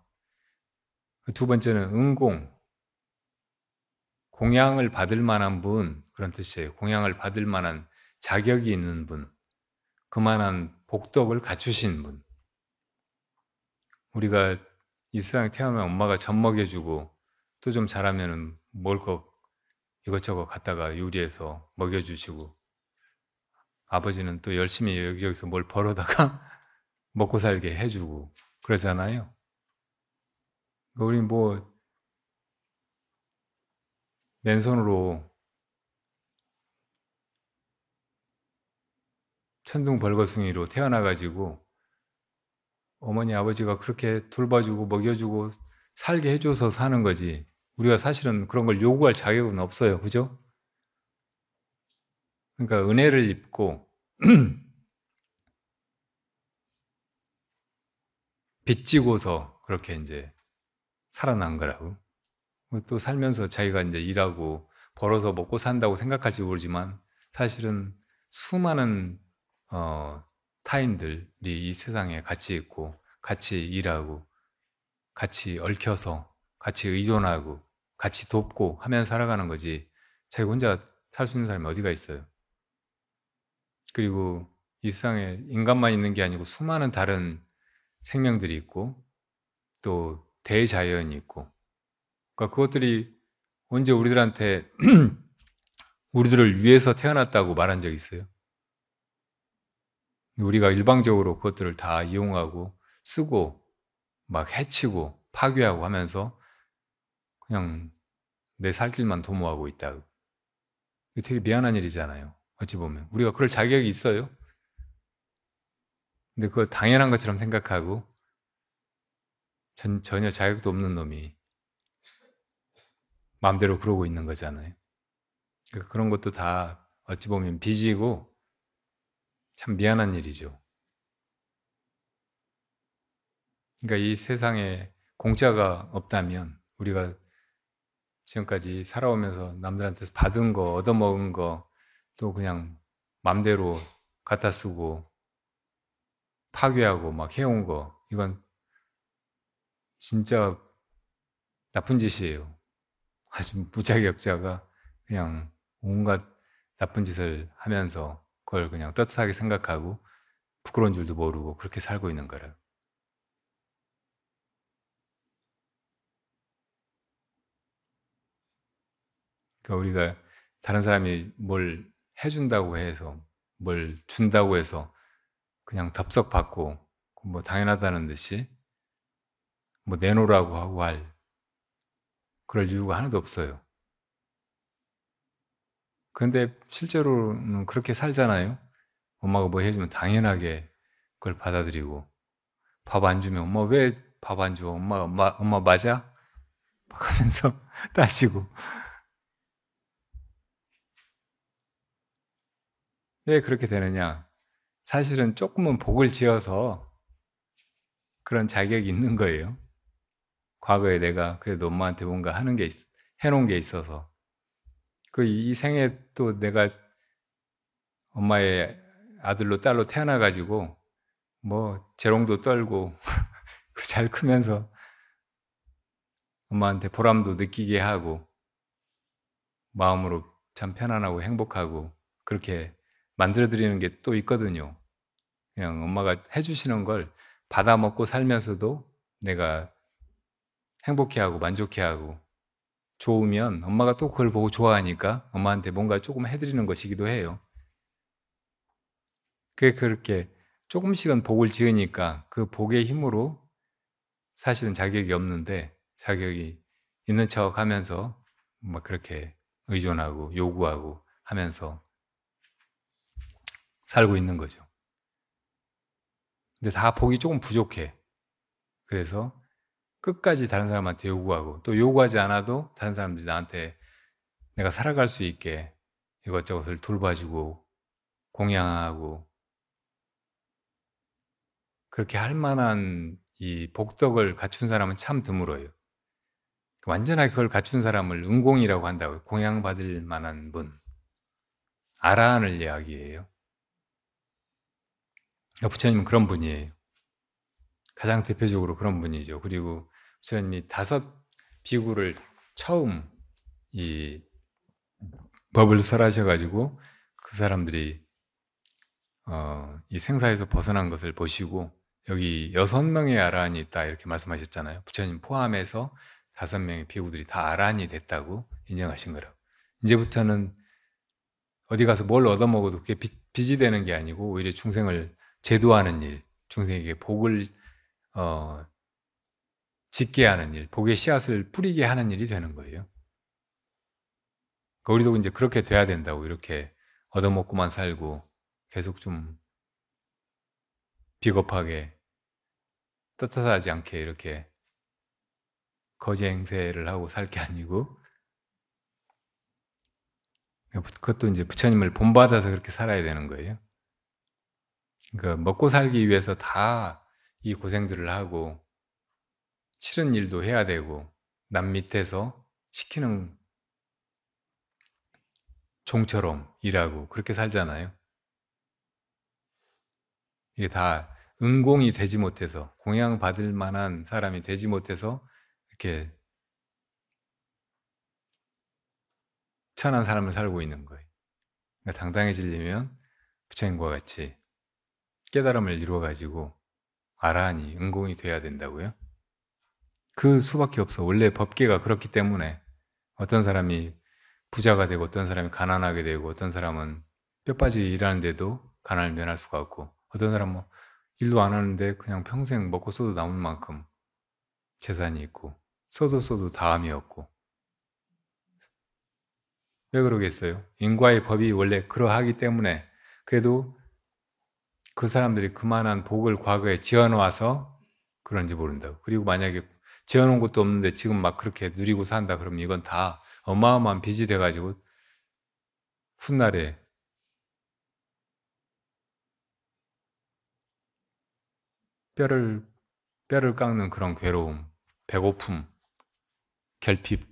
두 번째는 응공, 공양을 받을 만한 분, 그런 뜻이에요. 공양을 받을 만한 자격이 있는 분, 그만한 복덕을 갖추신 분. 우리가 이 세상에 태어나면 엄마가 젖 먹여주고 또 좀 자라면은 먹을 거 이것저것 갖다가 요리해서 먹여주시고 아버지는 또 열심히 여기저기서 뭘 벌어다가 먹고 살게 해주고 그러잖아요. 우리 뭐 맨손으로 천둥벌거숭이로 태어나가지고 어머니 아버지가 그렇게 돌봐주고 먹여주고 살게 해줘서 사는 거지 우리가 사실은 그런 걸 요구할 자격은 없어요. 그죠? 그러니까 은혜를 입고 빚지고서 그렇게 이제 살아난 거라고. 또 살면서 자기가 이제 일하고 벌어서 먹고 산다고 생각할지 모르지만 사실은 수많은 타인들이 이 세상에 같이 있고 같이 일하고 같이 얽혀서 같이 의존하고 같이 돕고 하면서 살아가는 거지 자기 혼자 살 수 있는 사람이 어디가 있어요. 그리고 이 세상에 인간만 있는 게 아니고 수많은 다른 생명들이 있고 또 대자연이 있고 그러니까 그것들이 언제 우리들한테 우리들을 위해서 태어났다고 말한 적 있어요? 우리가 일방적으로 그것들을 다 이용하고 쓰고 막 해치고 파괴하고 하면서 그냥 내 살 길만 도모하고 있다고. 이게 되게 미안한 일이잖아요. 어찌 보면 우리가 그럴 자격이 있어요. 근데 그걸 당연한 것처럼 생각하고 전혀 자격도 없는 놈이 마음대로 그러고 있는 거잖아요. 그러니까 그런 것도 다 어찌 보면 빚이고 참 미안한 일이죠. 그러니까 이 세상에 공짜가 없다면 우리가 지금까지 살아오면서 남들한테서 받은 거, 얻어먹은 거, 또 그냥 맘대로 갖다 쓰고 파괴하고 막 해온 거, 이건 진짜 나쁜 짓이에요. 아주 무자격자가 그냥 온갖 나쁜 짓을 하면서 그걸 그냥 떳떳하게 생각하고 부끄러운 줄도 모르고 그렇게 살고 있는 거라. 그러니까 우리가 다른 사람이 뭘 해준다고 해서, 뭘 준다고 해서 그냥 덥석 받고 뭐 당연하다는 듯이 뭐 내놓으라고 하고 할 그럴 이유가 하나도 없어요. 근데 실제로는 그렇게 살잖아요. 엄마가 뭐 해주면 당연하게 그걸 받아들이고, 밥 안 주면 엄마 왜 밥 안 줘? 엄마 맞아? 막 하면서 따지고. 왜 그렇게 되느냐? 사실은 조금은 복을 지어서 그런 자격이 있는 거예요. 과거에 내가 그래도 엄마한테 뭔가 하는 게 해놓은 게 있어서, 그 이 생에 또 내가 엄마의 아들로 딸로 태어나 가지고 뭐 재롱도 떨고 잘 크면서 엄마한테 보람도 느끼게 하고 마음으로 참 편안하고 행복하고 그렇게 만들어 드리는 게 또 있거든요. 그냥 엄마가 해 주시는 걸 받아 먹고 살면서도 내가 행복해하고 만족해하고 좋으면 엄마가 또 그걸 보고 좋아하니까 엄마한테 뭔가 조금 해 드리는 것이기도 해요. 그게 그렇게 조금씩은 복을 지으니까 그 복의 힘으로 사실은 자격이 없는데 자격이 있는 척하면서 막 그렇게 의존하고 요구하고 하면서 살고 있는 거죠. 근데 다 복이 조금 부족해. 그래서 끝까지 다른 사람한테 요구하고 또 요구하지 않아도 다른 사람들이 나한테 내가 살아갈 수 있게 이것저것을 돌봐주고 공양하고 그렇게 할 만한 이 복덕을 갖춘 사람은 참 드물어요. 완전하게 그걸 갖춘 사람을 은공이라고 한다고요. 공양받을 만한 분. 아라한을 이야기해요. 부처님은 그런 분이에요. 가장 대표적으로 그런 분이죠. 그리고 부처님이 5 비구를 처음 이 법을 설하셔가지고 그 사람들이 이 생사에서 벗어난 것을 보시고 여기 6명의 아라한이 있다 이렇게 말씀하셨잖아요. 부처님 포함해서 5명의 비구들이 다 아라한이 됐다고 인정하신 거라고. 이제부터는 어디 가서 뭘 얻어먹어도 그게 빚이 되는 게 아니고 오히려 중생을 제도하는 일, 중생에게 복을 짓게 하는 일, 복의 씨앗을 뿌리게 하는 일이 되는 거예요. 그러니까 우리도 이제 그렇게 돼야 된다고. 이렇게 얻어먹고만 살고 계속 좀 비겁하게 떳떳하지 않게 이렇게 거지 행세를 하고 살 게 아니고, 그것도 이제 부처님을 본받아서 그렇게 살아야 되는 거예요. 그러니까 먹고 살기 위해서 다 이 고생들을 하고 싫은 일도 해야 되고 남 밑에서 시키는 종처럼 일하고 그렇게 살잖아요. 이게 다 은공이 되지 못해서, 공양받을 만한 사람이 되지 못해서 이렇게 천한 삶을 살고 있는 거예요. 그러니까 당당해지려면 부처님과 같이 깨달음을 이루어가지고 아라한이 은공이 돼야 된다고요. 그 수밖에 없어. 원래 법계가 그렇기 때문에 어떤 사람이 부자가 되고 어떤 사람이 가난하게 되고 어떤 사람은 뼈 빠지게 일하는데도 가난을 면할 수가 없고 어떤 사람은 뭐 일도 안 하는데 그냥 평생 먹고 써도 남을 만큼 재산이 있고 써도 다함이 없고. 왜 그러겠어요? 인과의 법이 원래 그러하기 때문에. 그래도 그 사람들이 그만한 복을 과거에 지어놓아서 그런지 모른다고. 그리고 만약에 지어놓은 것도 없는데 지금 막 그렇게 누리고 산다 그러면 이건 다 어마어마한 빚이 돼가지고 훗날에 뼈를 깎는 그런 괴로움, 배고픔, 결핍,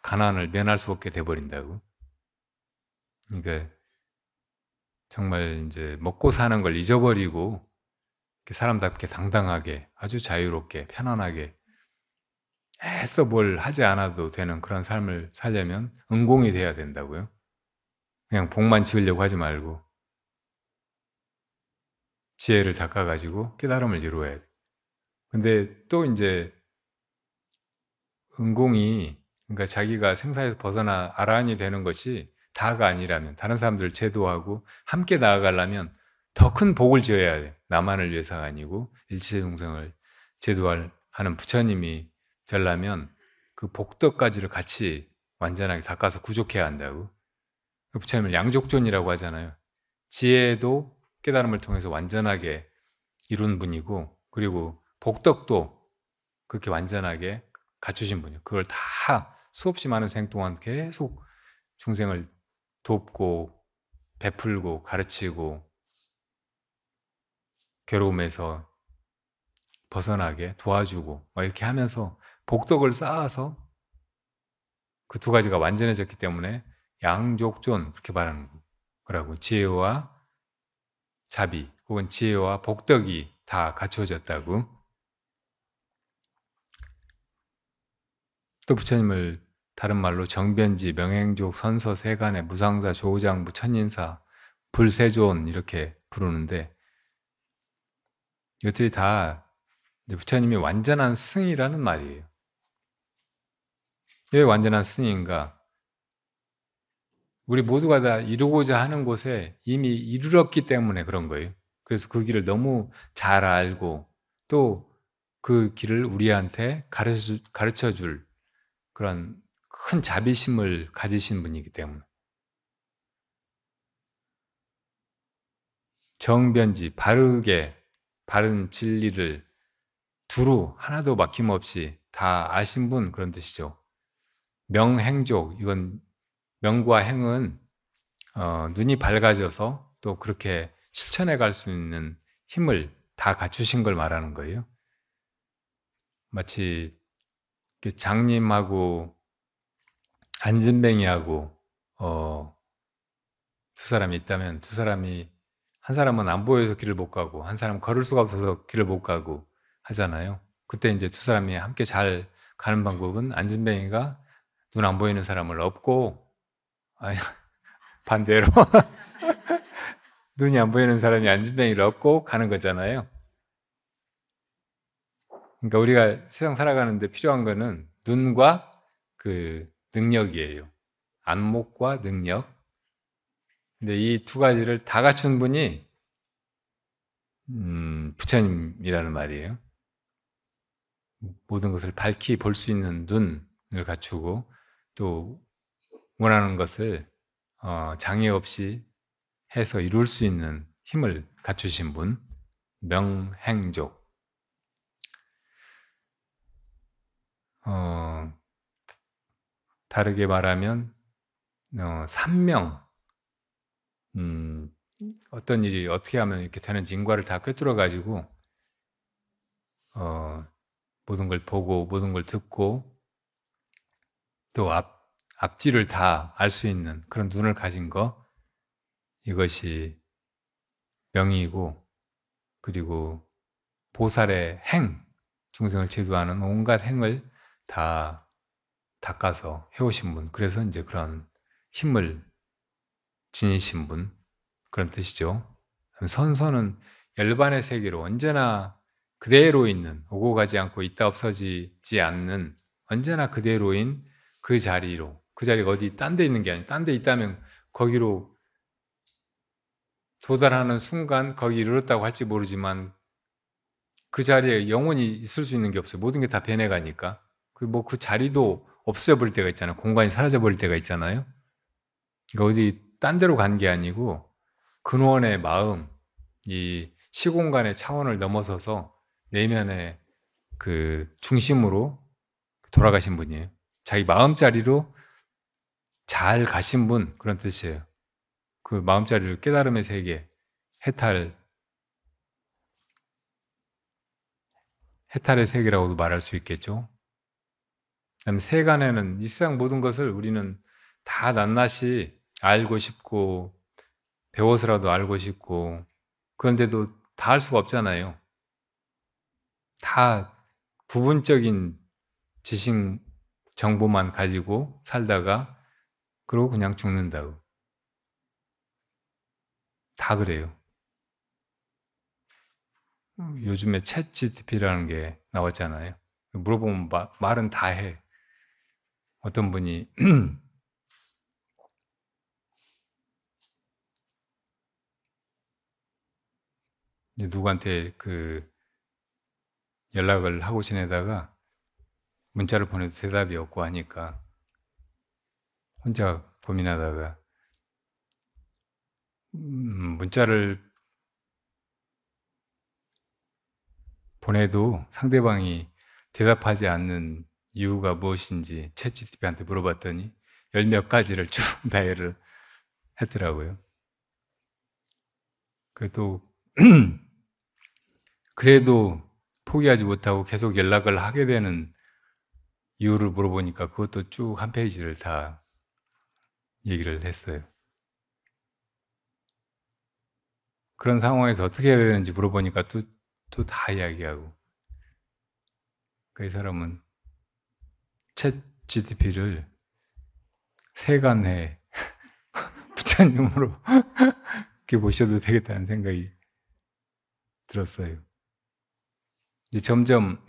가난을 면할 수 없게 돼버린다고. 그러니까 정말 이제 먹고 사는 걸 잊어버리고 사람답게 당당하게 아주 자유롭게 편안하게 애써 뭘 하지 않아도 되는 그런 삶을 살려면 은공이 돼야 된다고요. 그냥 복만 지으려고 하지 말고 지혜를 닦아가지고 깨달음을 이루어야 돼. 근데 또 이제 은공이, 그러니까 자기가 생사에서 벗어나 아라한이 되는 것이 다가 아니라면, 다른 사람들을 제도하고 함께 나아가려면 더 큰 복을 지어야 돼. 나만을 위해서가 아니고 일체동성을 제도하는 부처님이 되려면 그 복덕까지를 같이 완전하게 닦아서 구족해야 한다고. 그 부처님을 양족존이라고 하잖아요. 지혜도 깨달음을 통해서 완전하게 이룬 분이고, 그리고 복덕도 그렇게 완전하게 갖추신 분이에요. 그걸 다 수없이 많은 생 동안 계속 중생을 돕고 베풀고 가르치고 괴로움에서 벗어나게 도와주고 이렇게 하면서 복덕을 쌓아서 그 두 가지가 완전해졌기 때문에 양족존 그렇게 말하는 거라고. 지혜와 자비 혹은 지혜와 복덕이 다 갖추어졌다고. 또 부처님을 다른 말로 정변지, 명행족, 선서, 세간의, 무상사, 조장부, 천인사, 불세존 이렇게 부르는데, 이것들이 다 부처님이 완전한 승이라는 말이에요. 왜 완전한 승인가? 우리 모두가 다 이루고자 하는 곳에 이미 이르렀기 때문에 그런 거예요. 그래서 그 길을 너무 잘 알고 또 그 길을 우리한테 가르쳐 줄 그런 큰 자비심을 가지신 분이기 때문에. 정변지, 바른 진리를 두루 하나도 막힘없이 다 아신 분, 그런 뜻이죠. 명행족, 이건 명과 행은 눈이 밝아져서 또 그렇게 실천해 갈 수 있는 힘을 다 갖추신 걸 말하는 거예요. 마치 장님하고 안진뱅이하고 두 사람이 있다면, 두 사람이 한 사람은 안 보여서 길을 못 가고 한 사람은 걸을 수가 없어서 길을 못 가고 하잖아요. 그때 이제 두 사람이 함께 잘 가는 방법은 안진뱅이가 눈 안 보이는 사람을 업고, 반대로 눈이 안 보이는 사람이 안진뱅이를 업고 가는 거잖아요. 그러니까 우리가 세상 살아가는데 필요한 거는 눈과 그 능력이에요. 안목과 능력. 근데 이 두 가지를 다 갖춘 분이 부처님이라는 말이에요. 모든 것을 밝히 볼 수 있는 눈을 갖추고 또 원하는 것을 장애 없이 해서 이룰 수 있는 힘을 갖추신 분, 명행족. 다르게 말하면 삼명, 어떤 일이 어떻게 하면 이렇게 되는지 인과를 다 꿰뚫어 가지고 모든 걸 보고 모든 걸 듣고 또 앞뒤를 다 알 수 있는 그런 눈을 가진 거, 이것이 명의이고, 그리고 보살의 행, 중생을 제도하는 온갖 행을 다 닦아서 해오신 분, 그래서 이제 그런 힘을 지니신 분, 그런 뜻이죠. 선서는 열반의 세계로 언제나 그대로 있는, 오고 가지 않고 있다 없어지지 않는 언제나 그대로인 그 자리로, 그 자리가 어디 딴 데 있는 게 아니라, 딴 데 있다면 거기로 도달하는 순간 거기 이르렀다고 할지 모르지만 그 자리에 영원히 있을 수 있는 게 없어요. 모든 게 다 변해가니까. 그 자리도 없어져 버릴 때가 있잖아요. 공간이 사라져 버릴 때가 있잖아요. 그러니까 어디 딴 데로 간 게 아니고 근원의 마음, 이 시공간의 차원을 넘어서서 내면의 그 중심으로 돌아가신 분이에요. 자기 마음자리로 잘 가신 분, 그런 뜻이에요. 그 마음자리를 깨달음의 세계, 해탈의 세계라고도 말할 수 있겠죠. 그다음에 세간에는 이 세상 모든 것을 우리는 다 낱낱이 알고 싶고 배워서라도 알고 싶고, 그런데도 다 알 수가 없잖아요. 다 부분적인 지식 정보만 가지고 살다가 그러고 그냥 죽는다고. 다 그래요. 요즘에 챗 GTP라는 게 나왔잖아요. 물어보면 말은 다 해. 어떤 분이 이제 누구한테 그 연락을 하고 지내다가 문자를 보내도 대답이 없고 하니까 혼자 고민하다가 문자를 보내도 상대방이 대답하지 않는 이유가 무엇인지 챗GPT한테 물어봤더니 열 몇 가지를 쭉 나열을 했더라고요. 그래도 포기하지 못하고 계속 연락을 하게 되는 이유를 물어보니까 그것도 쭉 한 페이지를 다 얘기를 했어요. 그런 상황에서 어떻게 해야 되는지 물어보니까 또 다 이야기하고, 그 사람은 챗 GTP를 세간해 부처님으로 이렇게 모셔도 되겠다는 생각이 들었어요. 이제 점점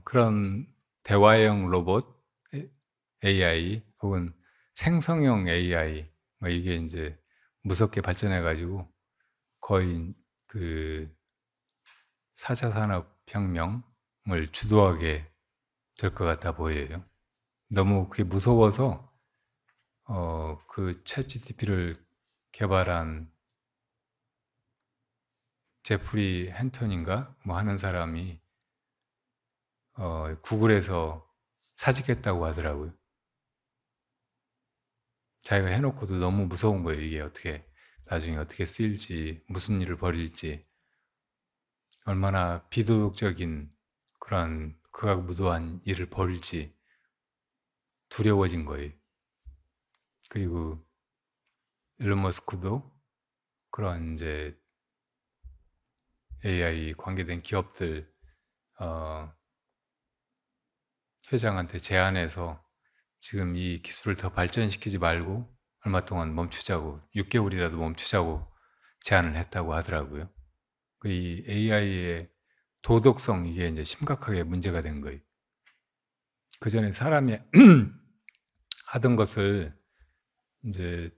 그런 대화형 로봇 AI 혹은 생성형 AI 이게 이제 무섭게 발전해가지고 거의 그 4차 산업혁명을 주도하게 될 것 같아 보여요. 너무 그게 무서워서 그 챗 GTP를 개발한 제프리 헨턴인가 뭐 하는 사람이 구글에서 사직했다고 하더라고요. 자기가 해놓고도 너무 무서운 거예요. 이게 나중에 어떻게 쓰일지, 무슨 일을 벌일지, 얼마나 비도덕적인 그런 극악무도한 일을 벌일지 두려워진 거예요. 그리고 일론 머스크도 그런 이제 AI 관계된 기업들 회장한테 제안해서 지금 이 기술을 더 발전시키지 말고 얼마 동안 멈추자고, 6개월이라도 멈추자고 제안을 했다고 하더라고요. 이 AI의 도덕성, 이게 이제 심각하게 문제가 된 거예요. 그 전에 사람이 하던 것을 이제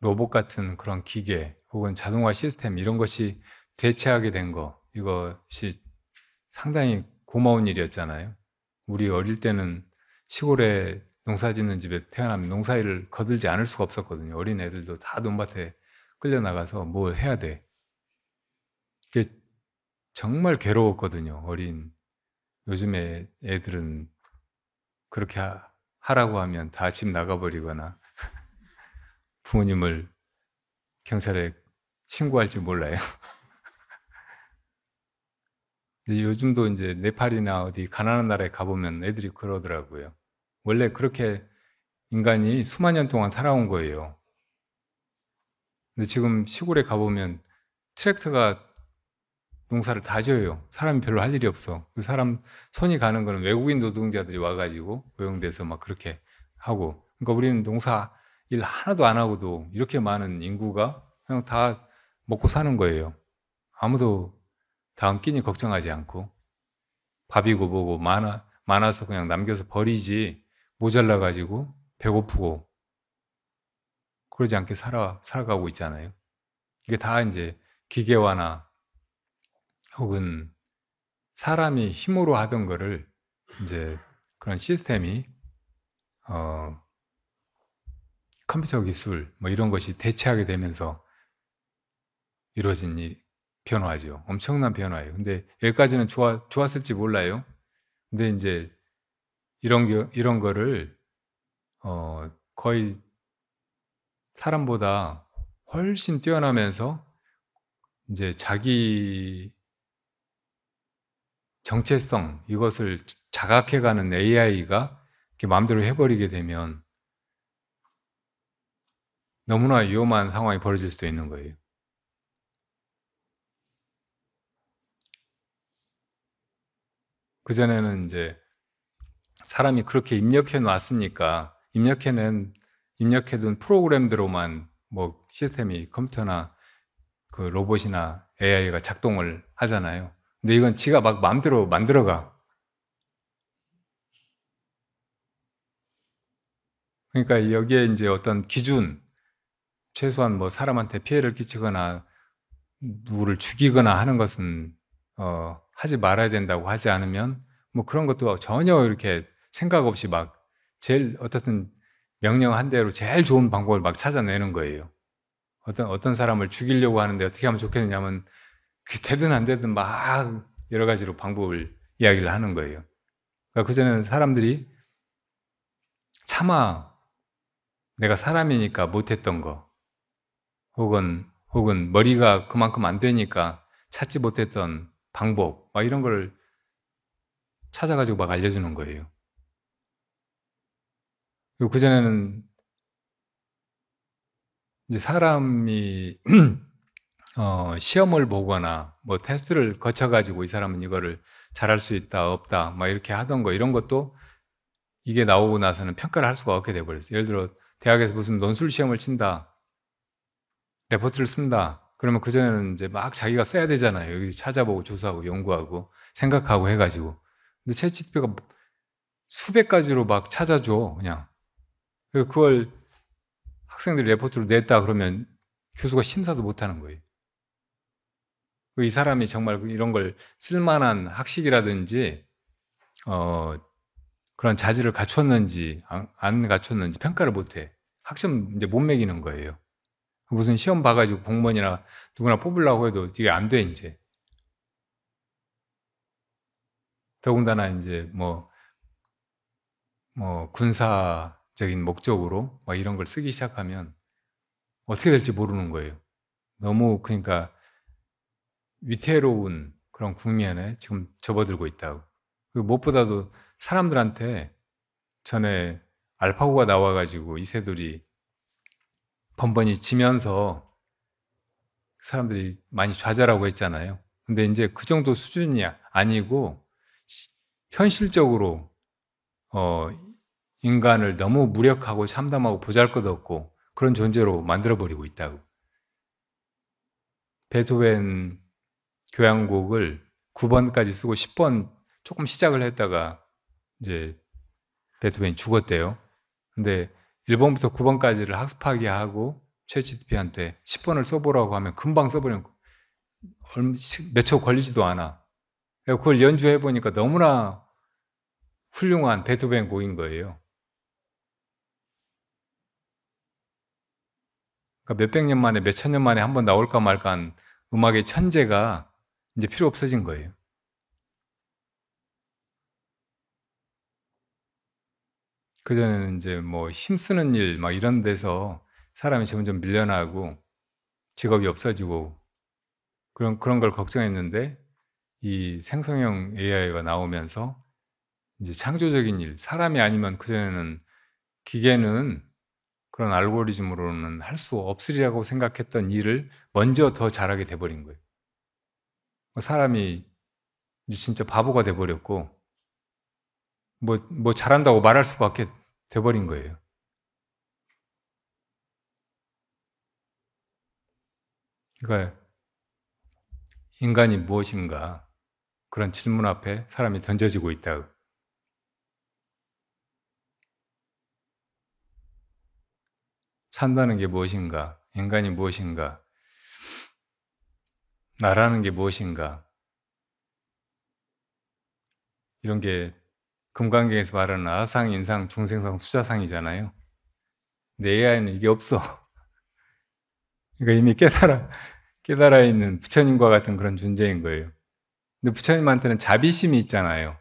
로봇 같은 그런 기계 혹은 자동화 시스템 이런 것이 대체하게 된 거, 이것이 상당히 고마운 일이었잖아요. 우리 어릴 때는 시골에 농사 짓는 집에 태어나면 농사일을 거들지 않을 수가 없었거든요. 어린 애들도 다 논밭에 끌려나가서 뭘 해야 돼. 그게 정말 괴로웠거든요. 요즘에 애들은 그렇게 하라고 하면 다 집 나가버리거나 부모님을 경찰에 신고할지 몰라요. 근데 요즘도 이제 네팔이나 어디 가난한 나라에 가보면 애들이 그러더라고요. 원래 그렇게 인간이 수만 년 동안 살아온 거예요. 근데 지금 시골에 가보면 트랙터가 농사를 다 지어요. 사람이 별로 할 일이 없어. 그 사람 손이 가는 거는 외국인 노동자들이 와가지고 고용돼서 막 그렇게 하고. 그러니까 우리는 농사 일 하나도 안 하고도 이렇게 많은 인구가 그냥 다 먹고 사는 거예요. 아무도 다음 끼니 걱정하지 않고. 밥이고 뭐고 많아서 그냥 남겨서 버리지, 모자라가지고 배고프고 그러지 않게 살아가고 있잖아요. 이게 다 이제 기계화나 혹은 사람이 힘으로 하던 거를 이제 그런 시스템이 컴퓨터 기술 뭐 이런 것이 대체하게 되면서 이루어진 변화죠. 엄청난 변화예요. 근데 여기까지는 좋았을지 몰라요. 근데 이제 이런 거를 거의 사람보다 훨씬 뛰어나면서 이제 자기 정체성 이것을 자각해가는 AI가 이렇게 마음대로 해버리게 되면 너무나 위험한 상황이 벌어질 수도 있는 거예요. 그전에는 이제 사람이 그렇게 입력해 놨으니까 입력해둔 프로그램대로만 뭐 시스템이 컴퓨터나 그 로봇이나 AI가 작동을 하잖아요. 근데 이건 지가 막 마음대로 만들어가. 그러니까 여기에 이제 어떤 기준, 최소한 뭐 사람한테 피해를 끼치거나 누구를 죽이거나 하는 것은 하지 말아야 된다고 하지 않으면 뭐 그런 것도 전혀 이렇게 생각 없이 막 제일 어떻든 명령 한 대로 제일 좋은 방법을 막 찾아내는 거예요. 어떤 사람을 죽이려고 하는데 어떻게 하면 좋겠느냐면 그게 되든 안 되든 막 여러 가지로 방법을 이야기를 하는 거예요. 그러니까 그전에는 사람들이 차마 내가 사람이니까 못했던 거, 혹은 머리가 그만큼 안 되니까 찾지 못했던 방법, 막 이런 걸 찾아가지고 막 알려주는 거예요. 그리고 그전에는 이제 사람이 시험을 보거나 뭐 테스트를 거쳐가지고 이 사람은 이거를 잘할 수 있다, 없다, 막 이렇게 하던 거, 이런 것도 이게 나오고 나서는 평가를 할 수가 없게 돼버렸어요. 예를 들어 대학에서 무슨 논술 시험을 친다, 레포트를 쓴다. 그러면 그전에는 이제 막 자기가 써야 되잖아요. 여기 찾아보고 조사하고 연구하고 생각하고 해가지고. 근데 챗GPT가 수백 가지로 막 찾아줘, 그냥. 그래서 그걸 학생들이 레포트로 냈다 그러면 교수가 심사도 못 하는 거예요. 이 사람이 정말 이런 걸 쓸만한 학식이라든지, 그런 자질을 갖췄는지, 안 갖췄는지 평가를 못 해. 학점 이제 못 매기는 거예요. 무슨 시험 봐가지고 공무원이나 누구나 뽑으려고 해도 이게 안 돼, 이제. 더군다나 이제 군사적인 목적으로 막 이런 걸 쓰기 시작하면 어떻게 될지 모르는 거예요. 너무 그러니까 위태로운 그런 국면에 지금 접어들고 있다고. 그리고 무엇보다도 사람들한테 전에 알파고가 나와가지고 이세돌이 번번이 지면서 사람들이 많이 좌절하고 했잖아요. 근데 이제 그 정도 수준이 아니고 현실적으로 어, 인간을 너무 무력하고 참담하고 보잘것없고 그런 존재로 만들어버리고 있다고. 베토벤 교향곡을 9번까지 쓰고 10번 조금 시작을 했다가 이제 베토벤이 죽었대요. 근데 1번부터 9번까지를 학습하게 하고 챗GPT한테 10번을 써보라고 하면 금방 써버리는 거. 몇 초 걸리지도 않아. 그걸 연주해 보니까 너무나 훌륭한 베토벤 곡인 거예요. 그러니까 몇백 년 만에, 몇천 년 만에 한 번 나올까 말까 한 음악의 천재가 이제 필요 없어진 거예요. 그전에는 이제 뭐 힘쓰는 일 막 이런 데서 사람이 점점 밀려나고 직업이 없어지고 그런 걸 걱정했는데 이 생성형 AI가 나오면서 이제 창조적인 일, 사람이 아니면 그전에는 기계는 그런 알고리즘으로는 할 수 없으리라고 생각했던 일을 먼저 더 잘하게 돼버린 거예요. 사람이 이제 진짜 바보가 돼버렸고 뭐 잘한다고 말할 수밖에 돼버린 거예요. 그러니까 인간이 무엇인가 그런 질문 앞에 사람이 던져지고 있다. 산다는 게 무엇인가? 인간이 무엇인가? 나라는 게 무엇인가? 이런 게 금강경에서 말하는 아상, 인상, 중생상, 수자상이잖아요. 근데 AI는 이게 없어. 그러니까 이미 깨달아 있는 부처님과 같은 그런 존재인 거예요. 근데 부처님한테는 자비심이 있잖아요.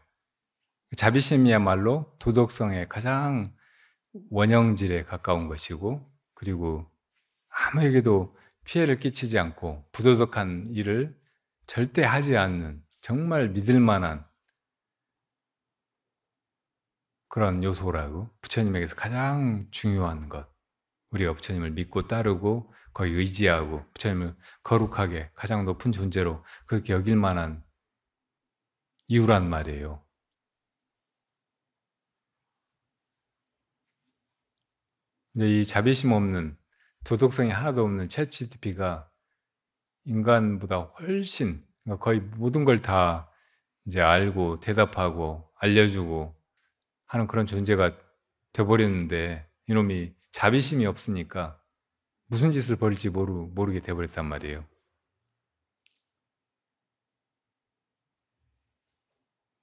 자비심이야말로 도덕성의 가장 원형질에 가까운 것이고, 그리고 아무에게도 피해를 끼치지 않고 부도덕한 일을 절대 하지 않는 정말 믿을 만한 그런 요소라고, 부처님에게서 가장 중요한 것, 우리가 부처님을 믿고 따르고 거의 의지하고 부처님을 거룩하게 가장 높은 존재로 그렇게 여길 만한 이유란 말이에요. 근데 이 자비심 없는, 도덕성이 하나도 없는 챗GPT가 인간보다 훨씬, 그러니까 거의 모든 걸 다 이제 알고 대답하고 알려주고 하는 그런 존재가 돼버렸는데, 이놈이 자비심이 없으니까 무슨 짓을 벌일지 모르게 돼버렸단 말이에요.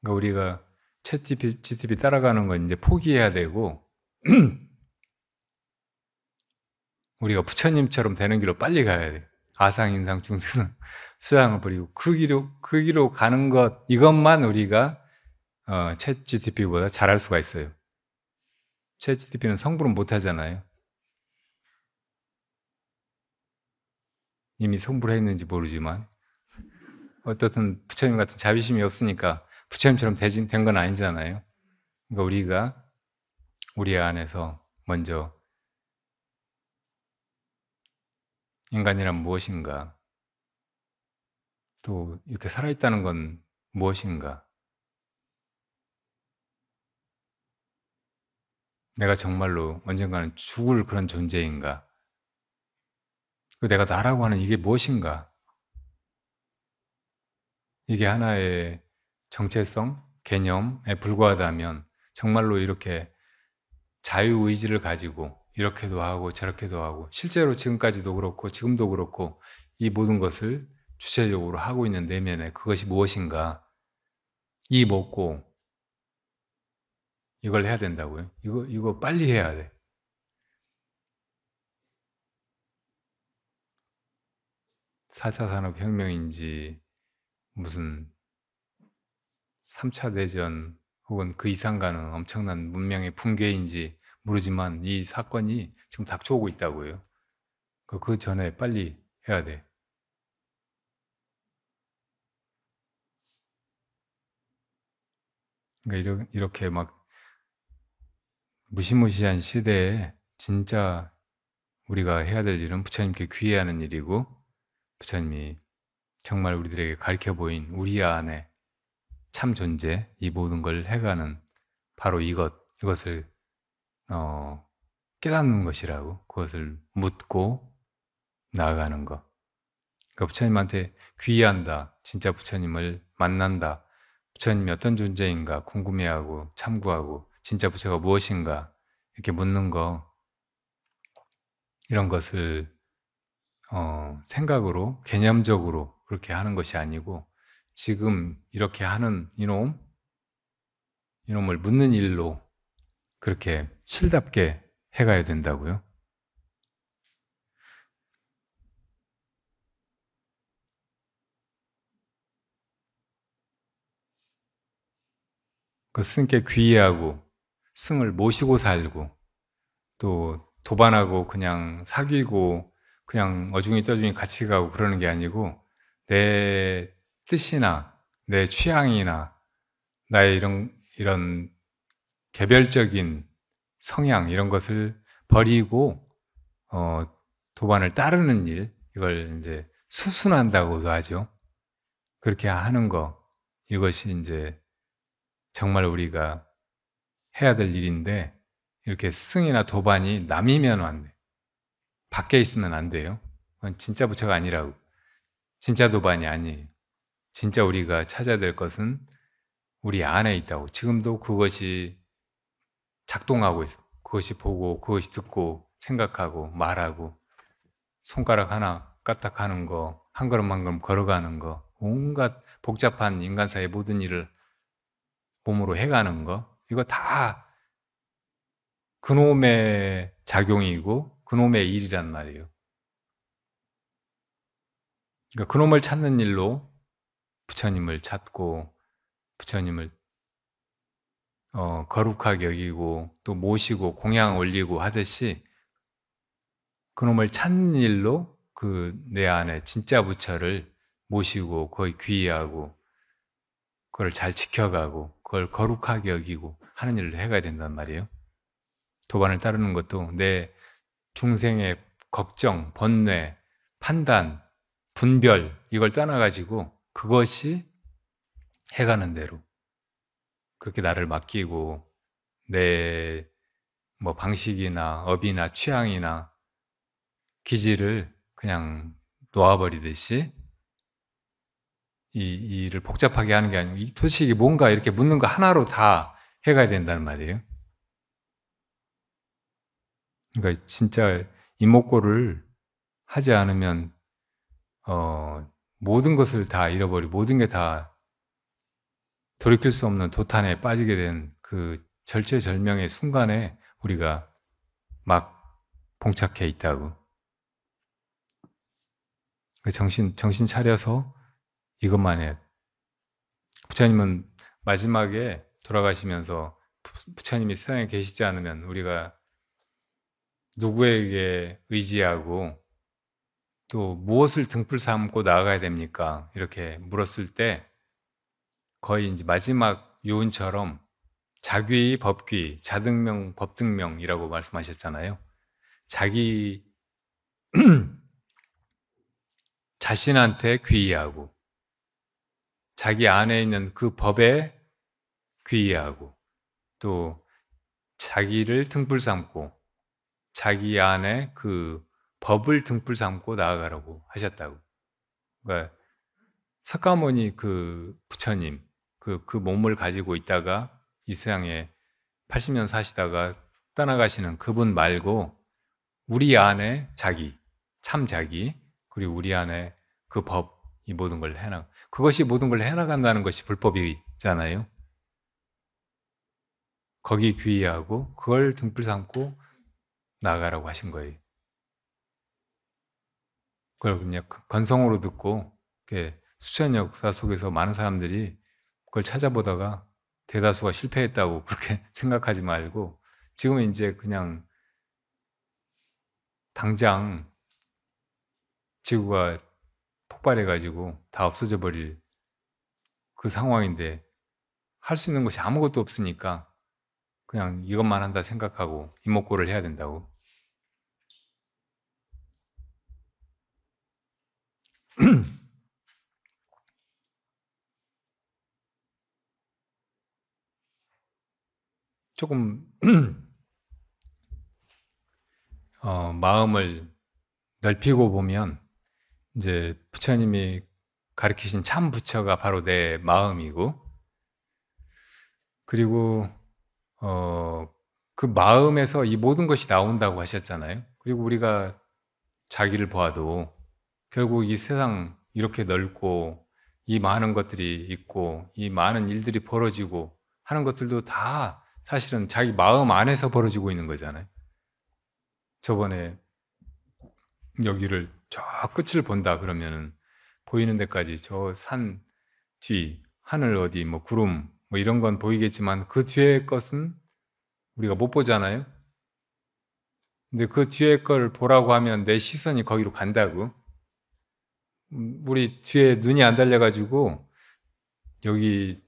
그러니까 우리가 챗GPT 따라가는 건 이제 포기해야 되고, 우리가 부처님처럼 되는 길로 빨리 가야 돼. 아상인상 중생은 수양을 버리고 그 길로 가는 것, 이것만 우리가 챗GPT보다 잘할 수가 있어요. 챗GPT는 성불은 못 하잖아요. 이미 성불했는지 모르지만 어떻든 부처님 같은 자비심이 없으니까 부처님처럼 된 건 아니잖아요. 그러니까 우리가 우리 안에서 먼저 인간이란 무엇인가, 또 이렇게 살아있다는 건 무엇인가, 내가 정말로 언젠가는 죽을 그런 존재인가, 내가 나라고 하는 이게 무엇인가, 이게 하나의 정체성, 개념에 불과하다면 정말로 이렇게 자유의지를 가지고 이렇게도 하고 저렇게도 하고, 실제로 지금까지도 그렇고 지금도 그렇고 이 모든 것을 주체적으로 하고 있는 내면에 그것이 무엇인가, 이 먹고 이걸 해야 된다고요? 이거 빨리 해야 돼. 4차 산업혁명인지 무슨 3차 대전 혹은 그 이상 가는 엄청난 문명의 붕괴인지 모르지만 이 사건이 지금 닥쳐오고 있다고요. 그 전에 빨리 해야 돼. 그러니까 이렇게 막 무시무시한 시대에 진짜 우리가 해야 될 일은 부처님께 귀의하는 일이고, 부처님이 정말 우리들에게 가르쳐 보인 우리 안에 참 존재, 이 모든 걸 해가는 바로 이것을 깨닫는 것이라고, 그것을 묻고 나아가는 것. 그러니까 부처님한테 귀의한다, 진짜 부처님을 만난다, 부처님이 어떤 존재인가 궁금해하고 참구하고 진짜 부처가 무엇인가 이렇게 묻는 거, 이런 것을 생각으로 개념적으로 그렇게 하는 것이 아니고, 지금 이렇게 하는 이놈을 묻는 일로 그렇게 실답게 해가야 된다고요. 그 스님께 귀의하고 스승을 모시고 살고, 또 도반하고 그냥 사귀고 그냥 어중이 떠중이 같이 가고 그러는 게 아니고, 내 뜻이나 내 취향이나 나의 이런 개별적인 성향, 이런 것을 버리고 도반을 따르는 일, 이걸 이제 수순한다고도 하죠. 그렇게 하는 거, 이것이 이제 정말 우리가 해야 될 일인데, 이렇게 스승이나 도반이 남이면 안 돼. 밖에 있으면 안 돼요. 그건 진짜 부처가 아니라고. 진짜 도반이 아니에요. 진짜 우리가 찾아야 될 것은 우리 안에 있다고. 지금도 그것이 작동하고 있어. 그것이 보고, 그것이 듣고, 생각하고, 말하고, 손가락 하나 까딱하는 거, 한 걸음 한 걸음 걸어가는 거, 온갖 복잡한 인간사의 모든 일을 몸으로 해가는 거, 이거 다 그놈의 작용이고 그놈의 일이란 말이에요. 그러니까 그놈을 찾는 일로 부처님을 찾고, 부처님을 거룩하게 여기고 또 모시고 공양 올리고 하듯이, 그놈을 찾는 일로 그 내 안에 진짜 부처를 모시고 거의 귀의하고 그걸 잘 지켜가고 그걸 거룩하게 여기고 하는 일을 해가야 된단 말이에요. 도반을 따르는 것도 내 중생의 걱정, 번뇌, 판단, 분별, 이걸 떠나가지고 그것이 해가는 대로 그렇게 나를 맡기고, 내 방식이나 업이나 취향이나 기질을 그냥 놓아버리듯이 이 일을 복잡하게 하는 게 아니고 도대체 이게 뭔가 이렇게 묻는 거 하나로 다 해가야 된다는 말이에요. 그러니까 진짜 이목고를 하지 않으면 모든 것을 다 잃어버리고 모든 게 다 돌이킬 수 없는 도탄에 빠지게 된 그 절체절명의 순간에 우리가 막 봉착해 있다고. 정신 차려서 이것만 해. 부처님은 마지막에 돌아가시면서 부처님이 세상에 계시지 않으면 우리가 누구에게 의지하고 또 무엇을 등불 삼고 나아가야 됩니까? 이렇게 물었을 때 거의 이제 마지막 유언처럼 자귀, 법귀, 자등명, 법등명이라고 말씀하셨잖아요. 자기 자신한테 귀의하고 자기 안에 있는 그 법에 귀의하고 또 자기를 등불 삼고 자기 안에 그 법을 등불 삼고 나아가라고 하셨다고. 그러니까 석가모니 그 부처님 그 몸을 가지고 있다가 이 세상에 80년 사시다가 떠나가시는 그분 말고 우리 안에 자기, 참 자기, 그리고 우리 안에 그 법, 이 모든 걸 그것이 모든 걸 해나간다는 것이 불법이잖아요. 거기 귀의하고 그걸 등불 삼고 나아가라고 하신 거예요. 그걸 그냥 건성으로 듣고 수천 역사 속에서 많은 사람들이 그걸 찾아보다가 대다수가 실패했다고 그렇게 생각하지 말고 지금은 이제 그냥 당장 지구가 폭발해가지고 다 없어져 버릴 그 상황인데 할 수 있는 것이 아무것도 없으니까 그냥 이것만 한다 생각하고 이목고를 해야 된다고. 조금 마음을 넓히고 보면 이제 부처님이 가르치신 참 부처가 바로 내 마음이고 그리고 그 마음에서 이 모든 것이 나온다고 하셨잖아요. 그리고 우리가 자기를 보아도 결국 이 세상 이렇게 넓고 이 많은 것들이 있고 이 많은 일들이 벌어지고 하는 것들도 다 사실은 자기 마음 안에서 벌어지고 있는 거잖아요. 저번에 여기를 저 끝을 본다 그러면은 보이는 데까지 저 산 뒤, 하늘 어디 뭐 구름 뭐 이런 건 보이겠지만 그 뒤에 것은 우리가 못 보잖아요. 근데 그 뒤에 걸 보라고 하면 내 시선이 거기로 간다고. 우리 뒤에 눈이 안 달려가지고 여기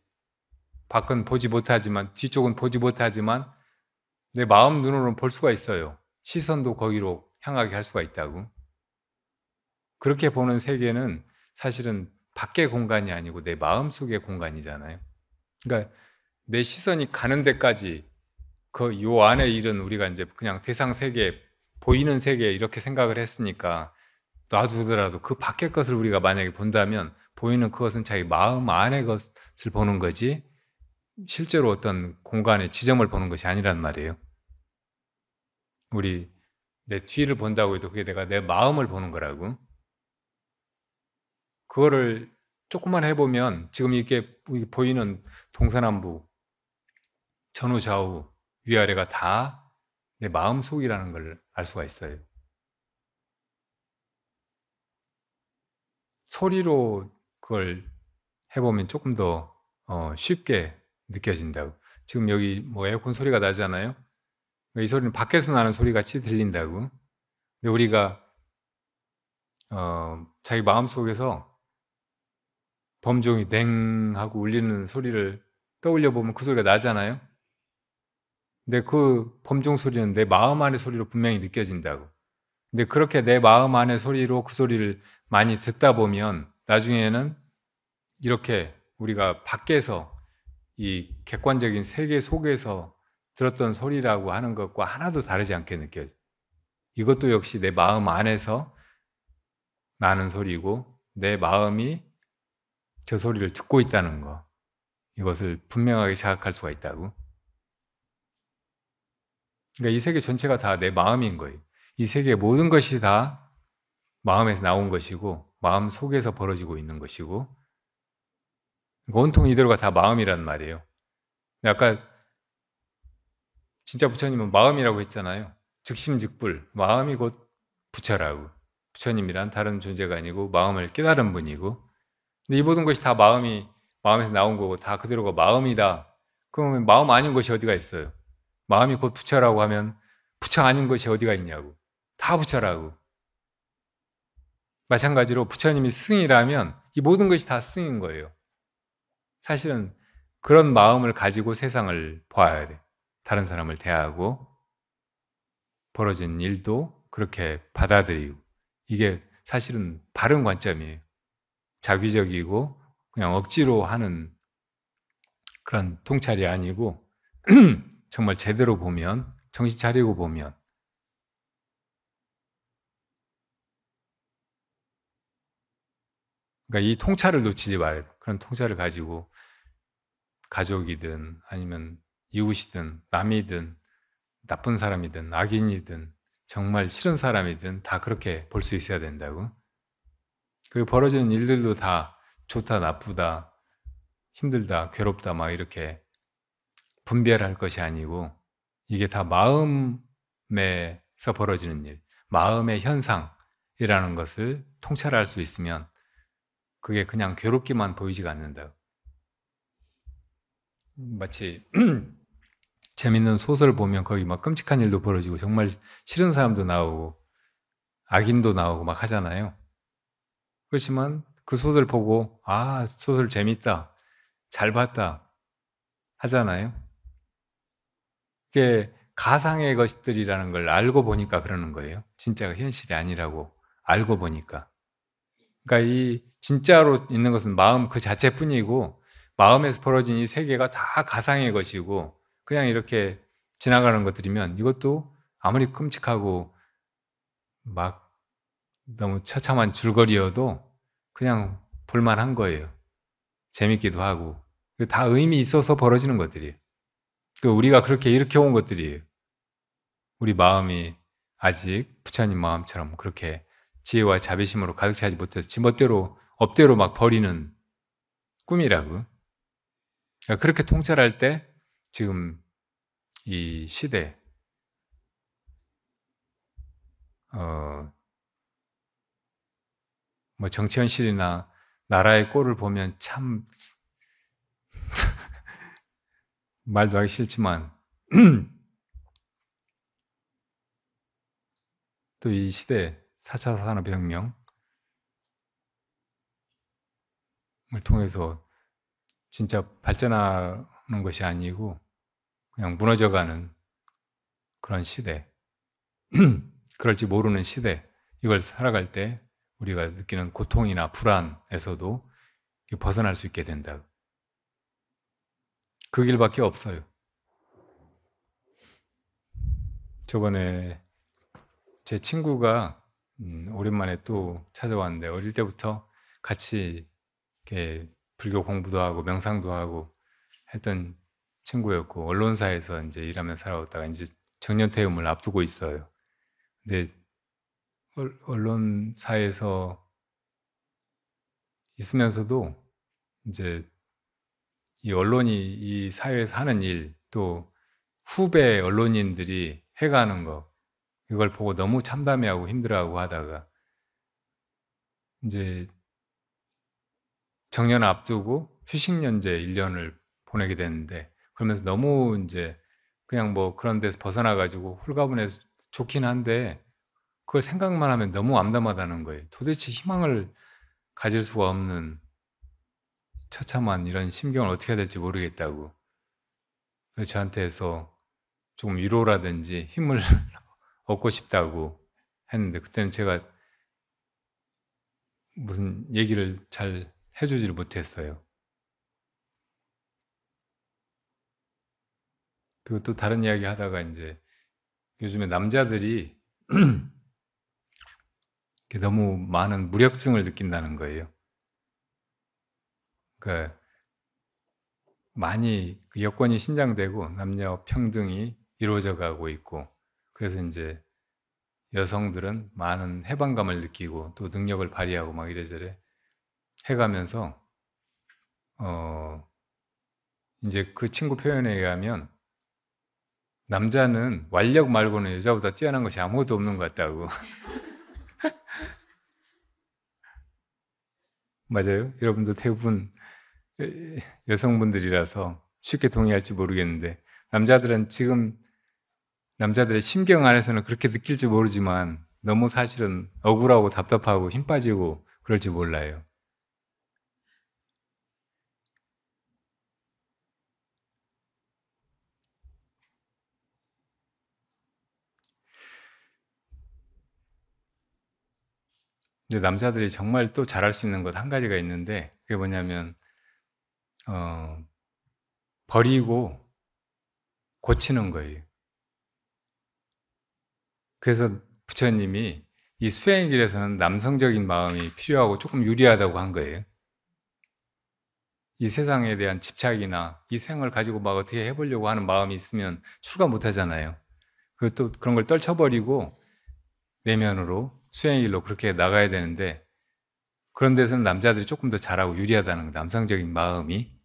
밖은 보지 못하지만 뒤쪽은 보지 못하지만 내 마음 눈으로는 볼 수가 있어요. 시선도 거기로 향하게 할 수가 있다고. 그렇게 보는 세계는 사실은 밖의 공간이 아니고 내 마음속의 공간이잖아요. 그러니까 내 시선이 가는 데까지 요 안에 일은 우리가 이제 그냥 대상 세계, 보이는 세계 이렇게 생각을 했으니까 놔두더라도 그 밖의 것을 우리가 만약에 본다면 보이는 그것은 자기 마음 안의 것을 보는 거지 실제로 어떤 공간의 지점을 보는 것이 아니란 말이에요. 우리 내 뒤를 본다고 해도 그게 내가 내 마음을 보는 거라고. 그거를 조금만 해보면 지금 이게 보이는 동서남북, 전후 좌우, 위아래가 다 내 마음속이라는 걸 알 수가 있어요. 소리로 그걸 해보면 조금 더 쉽게 느껴진다고. 지금 여기 뭐 에어컨 소리가 나잖아요. 이 소리는 밖에서 나는 소리 같이 들린다고. 근데 우리가 자기 마음속에서 범종이 댕 하고 울리는 소리를 떠올려 보면 그 소리가 나잖아요. 근데 그 범종 소리는 내 마음 안의 소리로 분명히 느껴진다고. 근데 그렇게 내 마음 안의 소리로 그 소리를 많이 듣다 보면 나중에는 이렇게 우리가 밖에서 이 객관적인 세계 속에서 들었던 소리라고 하는 것과 하나도 다르지 않게 느껴져. 이것도 역시 내 마음 안에서 나는 소리고 내 마음이 저 소리를 듣고 있다는 거, 이것을 분명하게 자각할 수가 있다고. 그러니까 이 세계 전체가 다 내 마음인 거예요. 이 세계의 모든 것이 다 마음에서 나온 것이고 마음 속에서 벌어지고 있는 것이고, 그러니까 온통 이대로가 다 마음이란 말이에요. 아까 진짜 부처님은 마음이라고 했잖아요. 즉심즉불, 마음이 곧 부처라고. 부처님이란 다른 존재가 아니고 마음을 깨달은 분이고, 근데 이 모든 것이 다 마음에서 나온 거고 다 그대로가 마음이다. 그러면 마음 아닌 것이 어디가 있어요? 마음이 곧 부처라고 하면 부처 아닌 것이 어디가 있냐고. 다 부처라고. 마찬가지로 부처님이 스승이라면 이 모든 것이 다 스승인 거예요. 사실은 그런 마음을 가지고 세상을 봐야 돼. 다른 사람을 대하고 벌어진 일도 그렇게 받아들이고, 이게 사실은 바른 관점이에요. 자기적이고 그냥 억지로 하는 그런 통찰이 아니고 정말 제대로 보면, 정신 차리고 보면, 그러니까 이 통찰을 놓치지 말아요. 그런 통찰을 가지고 가족이든 아니면 이웃이든 남이든 나쁜 사람이든 악인이든 정말 싫은 사람이든 다 그렇게 볼 수 있어야 된다고. 그 벌어지는 일들도 다 좋다 나쁘다 힘들다 괴롭다 막 이렇게 분별할 것이 아니고, 이게 다 마음에서 벌어지는 일, 마음의 현상이라는 것을 통찰할 수 있으면 그게 그냥 괴롭기만 보이지가 않는다. 마치 재밌는 소설 보면 거기 막 끔찍한 일도 벌어지고 정말 싫은 사람도 나오고 악인도 나오고 막 하잖아요. 그렇지만 그 소설 보고 아, 소설 재밌다, 잘 봤다 하잖아요. 그게 가상의 것들이라는 걸 알고 보니까 그러는 거예요. 진짜가 현실이 아니라고 알고 보니까. 그러니까 이 진짜로 있는 것은 마음 그 자체뿐이고, 마음에서 벌어진 이 세계가 다 가상의 것이고 그냥 이렇게 지나가는 것들이면 이것도 아무리 끔찍하고 막 너무 처참한 줄거리여도 그냥 볼만한 거예요. 재밌기도 하고. 다 의미 있어서 벌어지는 것들이에요. 우리가 그렇게 일으켜온 것들이에요. 우리 마음이 아직 부처님 마음처럼 그렇게 지혜와 자비심으로 가득 차지 못해서 지멋대로 업대로 막 버리는 꿈이라고. 그러니까 그렇게 통찰할 때 지금 이 시대, 뭐 정치 현실이나 나라의 꼴을 보면 참 말도 하기 싫지만 또 이 시대 4차 산업혁명을 통해서 진짜 발전하는 것이 아니고 그냥 무너져가는 그런 시대, 그럴지 모르는 시대, 이걸 살아갈 때 우리가 느끼는 고통이나 불안에서도 벗어날 수 있게 된다. 그 길밖에 없어요. 저번에 제 친구가 오랜만에 또 찾아왔는데, 어릴 때부터 같이 이렇게 불교 공부도 하고 명상도 하고 했던 친구였고, 언론사에서 이제 일하면서 살아왔다가 이제 정년퇴임을 앞두고 있어요. 근데 언론사에서 있으면서도 이제 이 언론이 이 사회에서 하는 일, 또 후배 언론인들이 해가는 거, 이걸 보고 너무 참담해하고 힘들어하고 하다가 이제 정년 앞두고 휴식연재 1년을 보내게 됐는데, 그러면서 너무 이제 그냥 뭐 그런 데서 벗어나가지고 홀가분해서 좋긴 한데 그걸 생각만 하면 너무 암담하다는 거예요. 도대체 희망을 가질 수가 없는 처참한 이런 심경을 어떻게 해야 될지 모르겠다고. 그래서 저한테서 조금 위로라든지 힘을 얻고 싶다고 했는데, 그때는 제가 무슨 얘기를 잘 해주지를 못했어요. 그리고 또 다른 이야기 하다가 이제 요즘에 남자들이 너무 많은 무력증을 느낀다는 거예요. 그러니까 많이 여건이 신장되고 남녀 평등이 이루어져 가고 있고, 그래서 이제 여성들은 많은 해방감을 느끼고 또 능력을 발휘하고 막 이래저래 해가면서 이제 그 친구 표현에 의하면 남자는 완력 말고는 여자보다 뛰어난 것이 아무것도 없는 것 같다고. 맞아요? 여러분도 대부분 여성분들이라서 쉽게 동의할지 모르겠는데, 남자들은 지금 남자들의 심경 안에서는 그렇게 느낄지 모르지만 너무 사실은 억울하고 답답하고 힘 빠지고 그럴지 몰라요. 근데 남자들이 정말 또 잘할 수 있는 것 한 가지가 있는데, 그게 뭐냐면 어, 버리고 고치는 거예요. 그래서 부처님이 이 수행길에서는 남성적인 마음이 필요하고 조금 유리하다고 한 거예요. 이 세상에 대한 집착이나 이 생을 가지고 막 어떻게 해보려고 하는 마음이 있으면 출가 못 하잖아요. 또 그런 걸 떨쳐버리고 내면으로 수행의 길로 그렇게 나가야 되는데, 그런 데서는 남자들이 조금 더 잘하고 유리하다는 거, 남성적인 마음이.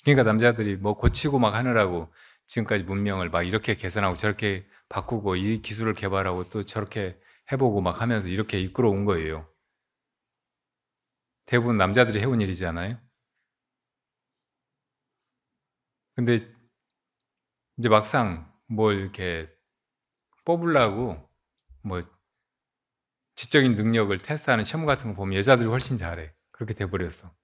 그러니까 남자들이 뭐 고치고 막 하느라고 지금까지 문명을 막 이렇게 개선하고 저렇게 바꾸고 이 기술을 개발하고 또 저렇게 해보고 막 하면서 이렇게 이끌어 온 거예요. 대부분 남자들이 해온 일이잖아요. 근데 이제 막상 뭘 이렇게 뽑으려고 뭐 지적인 능력을 테스트하는 시험 같은 거 보면 여자들이 훨씬 잘해. 그렇게 돼버렸어.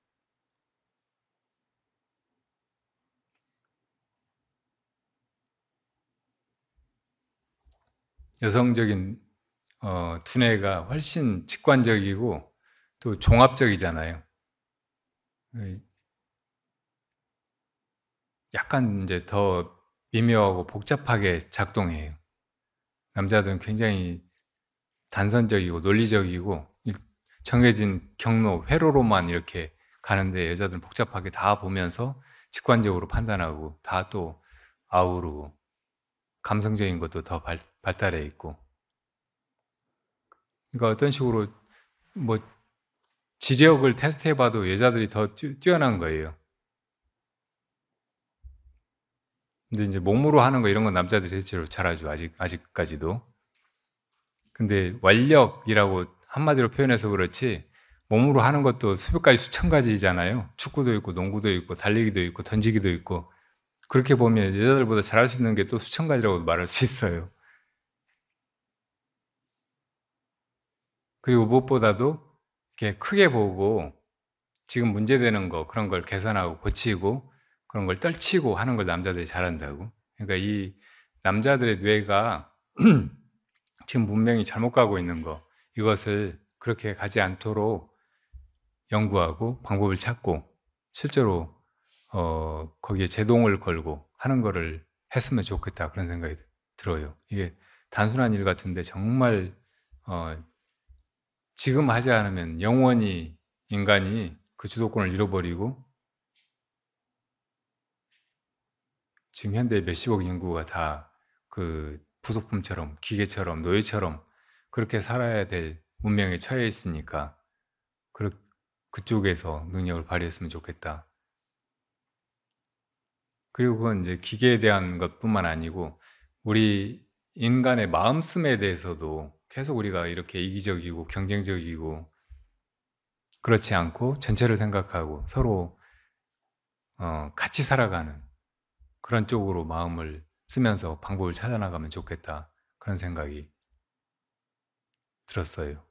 여성적인 두뇌가 훨씬 직관적이고 또 종합적이잖아요. 약간 이제 더 미묘하고 복잡하게 작동해요. 남자들은 굉장히 단선적이고 논리적이고 정해진 경로, 회로로만 이렇게 가는데, 여자들은 복잡하게 다 보면서 직관적으로 판단하고 다 또 아우르고 감성적인 것도 더 발달해 있고. 그러니까 어떤 식으로 뭐 지력을 테스트해봐도 여자들이 더 뛰어난 거예요. 근데 이제 몸으로 하는 거 이런 건 남자들이 대체로 잘하죠. 아직까지도. 근데 완력이라고 한마디로 표현해서 그렇지, 몸으로 하는 것도 수백 가지 수천 가지잖아요. 축구도 있고 농구도 있고 달리기도 있고 던지기도 있고. 그렇게 보면 여자들보다 잘할 수 있는 게 또 수천 가지라고 말할 수 있어요. 그리고 무엇보다도 이렇게 크게 보고 지금 문제되는 거, 그런 걸 개선하고 고치고 그런 걸 떨치고 하는 걸 남자들이 잘한다고. 그러니까 이 남자들의 뇌가 지금 문명이 잘못 가고 있는 거, 이것을 그렇게 가지 않도록 연구하고 방법을 찾고 실제로 거기에 제동을 걸고 하는 거를 했으면 좋겠다, 그런 생각이 들어요. 이게 단순한 일 같은데 정말 지금 하지 않으면 영원히 인간이 그 주도권을 잃어버리고, 지금 현대 몇십억 인구가 다 그 부속품처럼 기계처럼 노예처럼 그렇게 살아야 될 운명에 처해 있으니까 그쪽에서 능력을 발휘했으면 좋겠다. 그리고 그건 이제 기계에 대한 것뿐만 아니고 우리 인간의 마음씀에 대해서도 계속 우리가 이렇게 이기적이고 경쟁적이고 그렇지 않고 전체를 생각하고 서로 같이 살아가는 그런 쪽으로 마음을 쓰면서 방법을 찾아나가면 좋겠다, 그런 생각이 들었어요.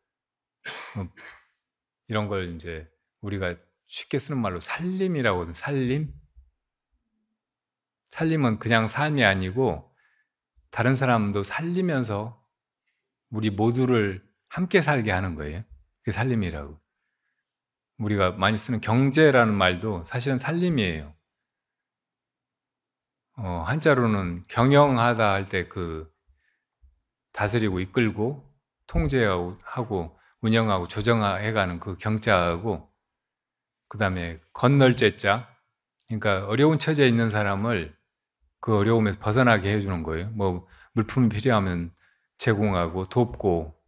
이런 걸 이제 우리가 쉽게 쓰는 말로 살림이라고 하거든. 살림은 그냥 삶이 아니고 다른 사람도 살리면서 우리 모두를 함께 살게 하는 거예요. 그게 살림이라고. 우리가 많이 쓰는 경제라는 말도 사실은 살림이에요. 한자로는 경영하다 할 때 그 다스리고 이끌고 통제하고 운영하고 조정해가는 그 경자하고, 그 다음에 건널죄자, 그러니까 어려운 처지에 있는 사람을 그 어려움에서 벗어나게 해주는 거예요. 뭐 물품이 필요하면 제공하고 돕고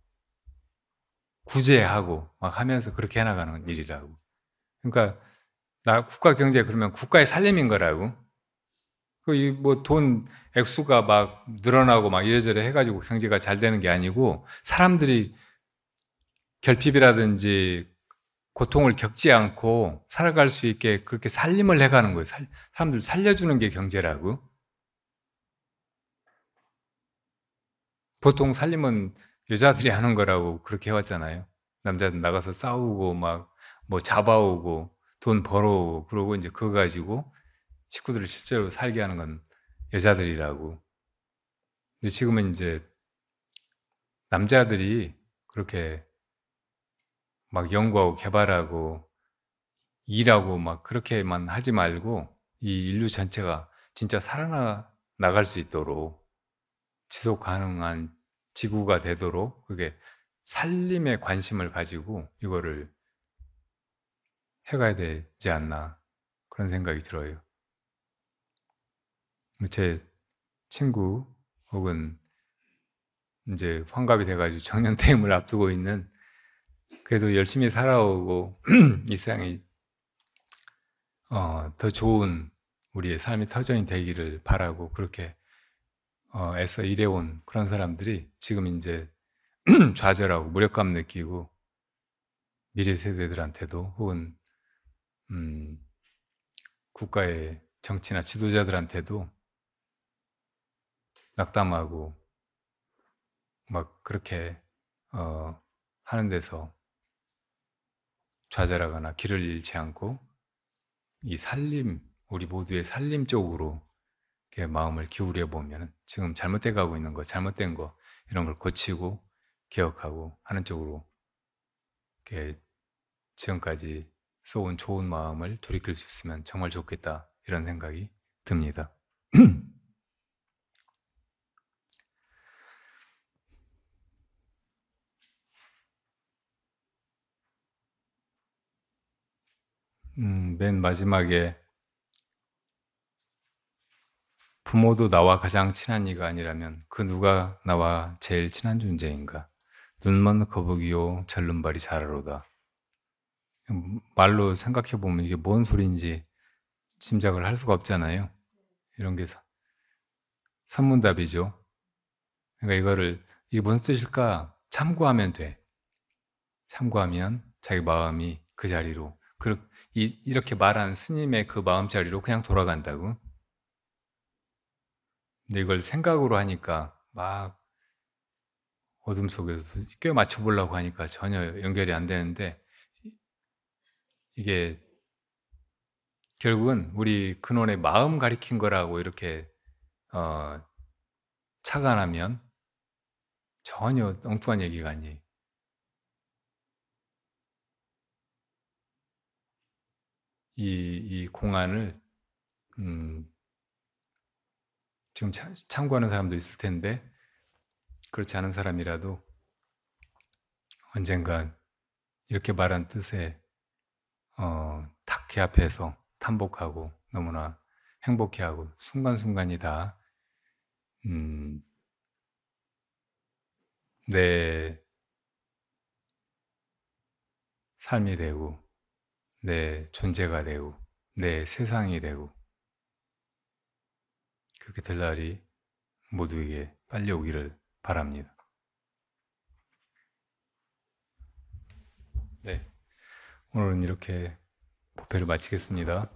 구제하고 막 하면서 그렇게 해나가는 일이라고. 그러니까 국가 경제 그러면 국가의 살림인 거라고. 뭐 돈 액수가 막 늘어나고 막 이래저래 해가지고 경제가 잘 되는 게 아니고, 사람들이 결핍이라든지 고통을 겪지 않고 살아갈 수 있게 그렇게 살림을 해가는 거예요. 사람들 살려주는 게 경제라고. 보통 살림은 여자들이 하는 거라고 그렇게 해왔잖아요. 남자들 나가서 싸우고 막 뭐 잡아오고 돈 벌어오고, 그러고 이제 그거 가지고 식구들을 실제로 살게 하는 건 여자들이라고. 근데 지금은 이제 남자들이 그렇게 막 연구하고 개발하고 일하고 막 그렇게만 하지 말고, 이 인류 전체가 진짜 살아나갈 수 있도록 지속 가능한 지구가 되도록 그게 살림에 관심을 가지고 이거를 해가야 되지 않나, 그런 생각이 들어요. 제 친구 혹은 이제 환갑이 돼가지고 정년퇴임을 앞두고 있는, 그래도 열심히 살아오고 이 세상이 더 좋은 우리의 삶의 터전이 되기를 바라고 그렇게 애써 일해온 그런 사람들이 지금 이제 좌절하고 무력감 느끼고, 미래 세대들한테도 혹은 국가의 정치나 지도자들한테도 낙담하고 막 그렇게 하는 데서 좌절하거나 길을 잃지 않고 이 살림, 우리 모두의 살림 쪽으로 이렇게 마음을 기울여 보면 지금 잘못돼 가고 있는 거, 잘못된 거 이런 걸 고치고 개혁하고 하는 쪽으로 이렇게 지금까지 써온 좋은 마음을 돌이킬 수 있으면 정말 좋겠다, 이런 생각이 듭니다. 맨 마지막에 부모도 나와 가장 친한 이가 아니라면 그 누가 나와 제일 친한 존재인가? 눈먼 거북이요 절름발이 자라로다. 말로 생각해 보면 이게 뭔 소리인지 짐작을 할 수가 없잖아요. 이런 게 선문답이죠. 그러니까 이게 무슨 뜻일까 참고하면 돼. 참고하면 자기 마음이 그 자리로, 이렇게 말한 스님의 그 마음 자리로 그냥 돌아간다고. 근데 이걸 생각으로 하니까 막 어둠 속에서 꽤 맞춰보려고 하니까 전혀 연결이 안 되는데, 이게 결국은 우리 근원의 마음 가리킨 거라고 이렇게 착안하면 전혀 엉뚱한 얘기가 아니에요. 이 공안을 지금 참고하는 사람도 있을 텐데, 그렇지 않은 사람이라도 언젠간 이렇게 말한 뜻에 탁 개합해서 탐복하고 너무나 행복해하고 순간순간이 다 내 삶이 되고 내 존재가 되고 내 세상이 되고, 그렇게 될 날이 모두에게 빨리 오기를 바랍니다. 네, 오늘은 이렇게 법회를 마치겠습니다.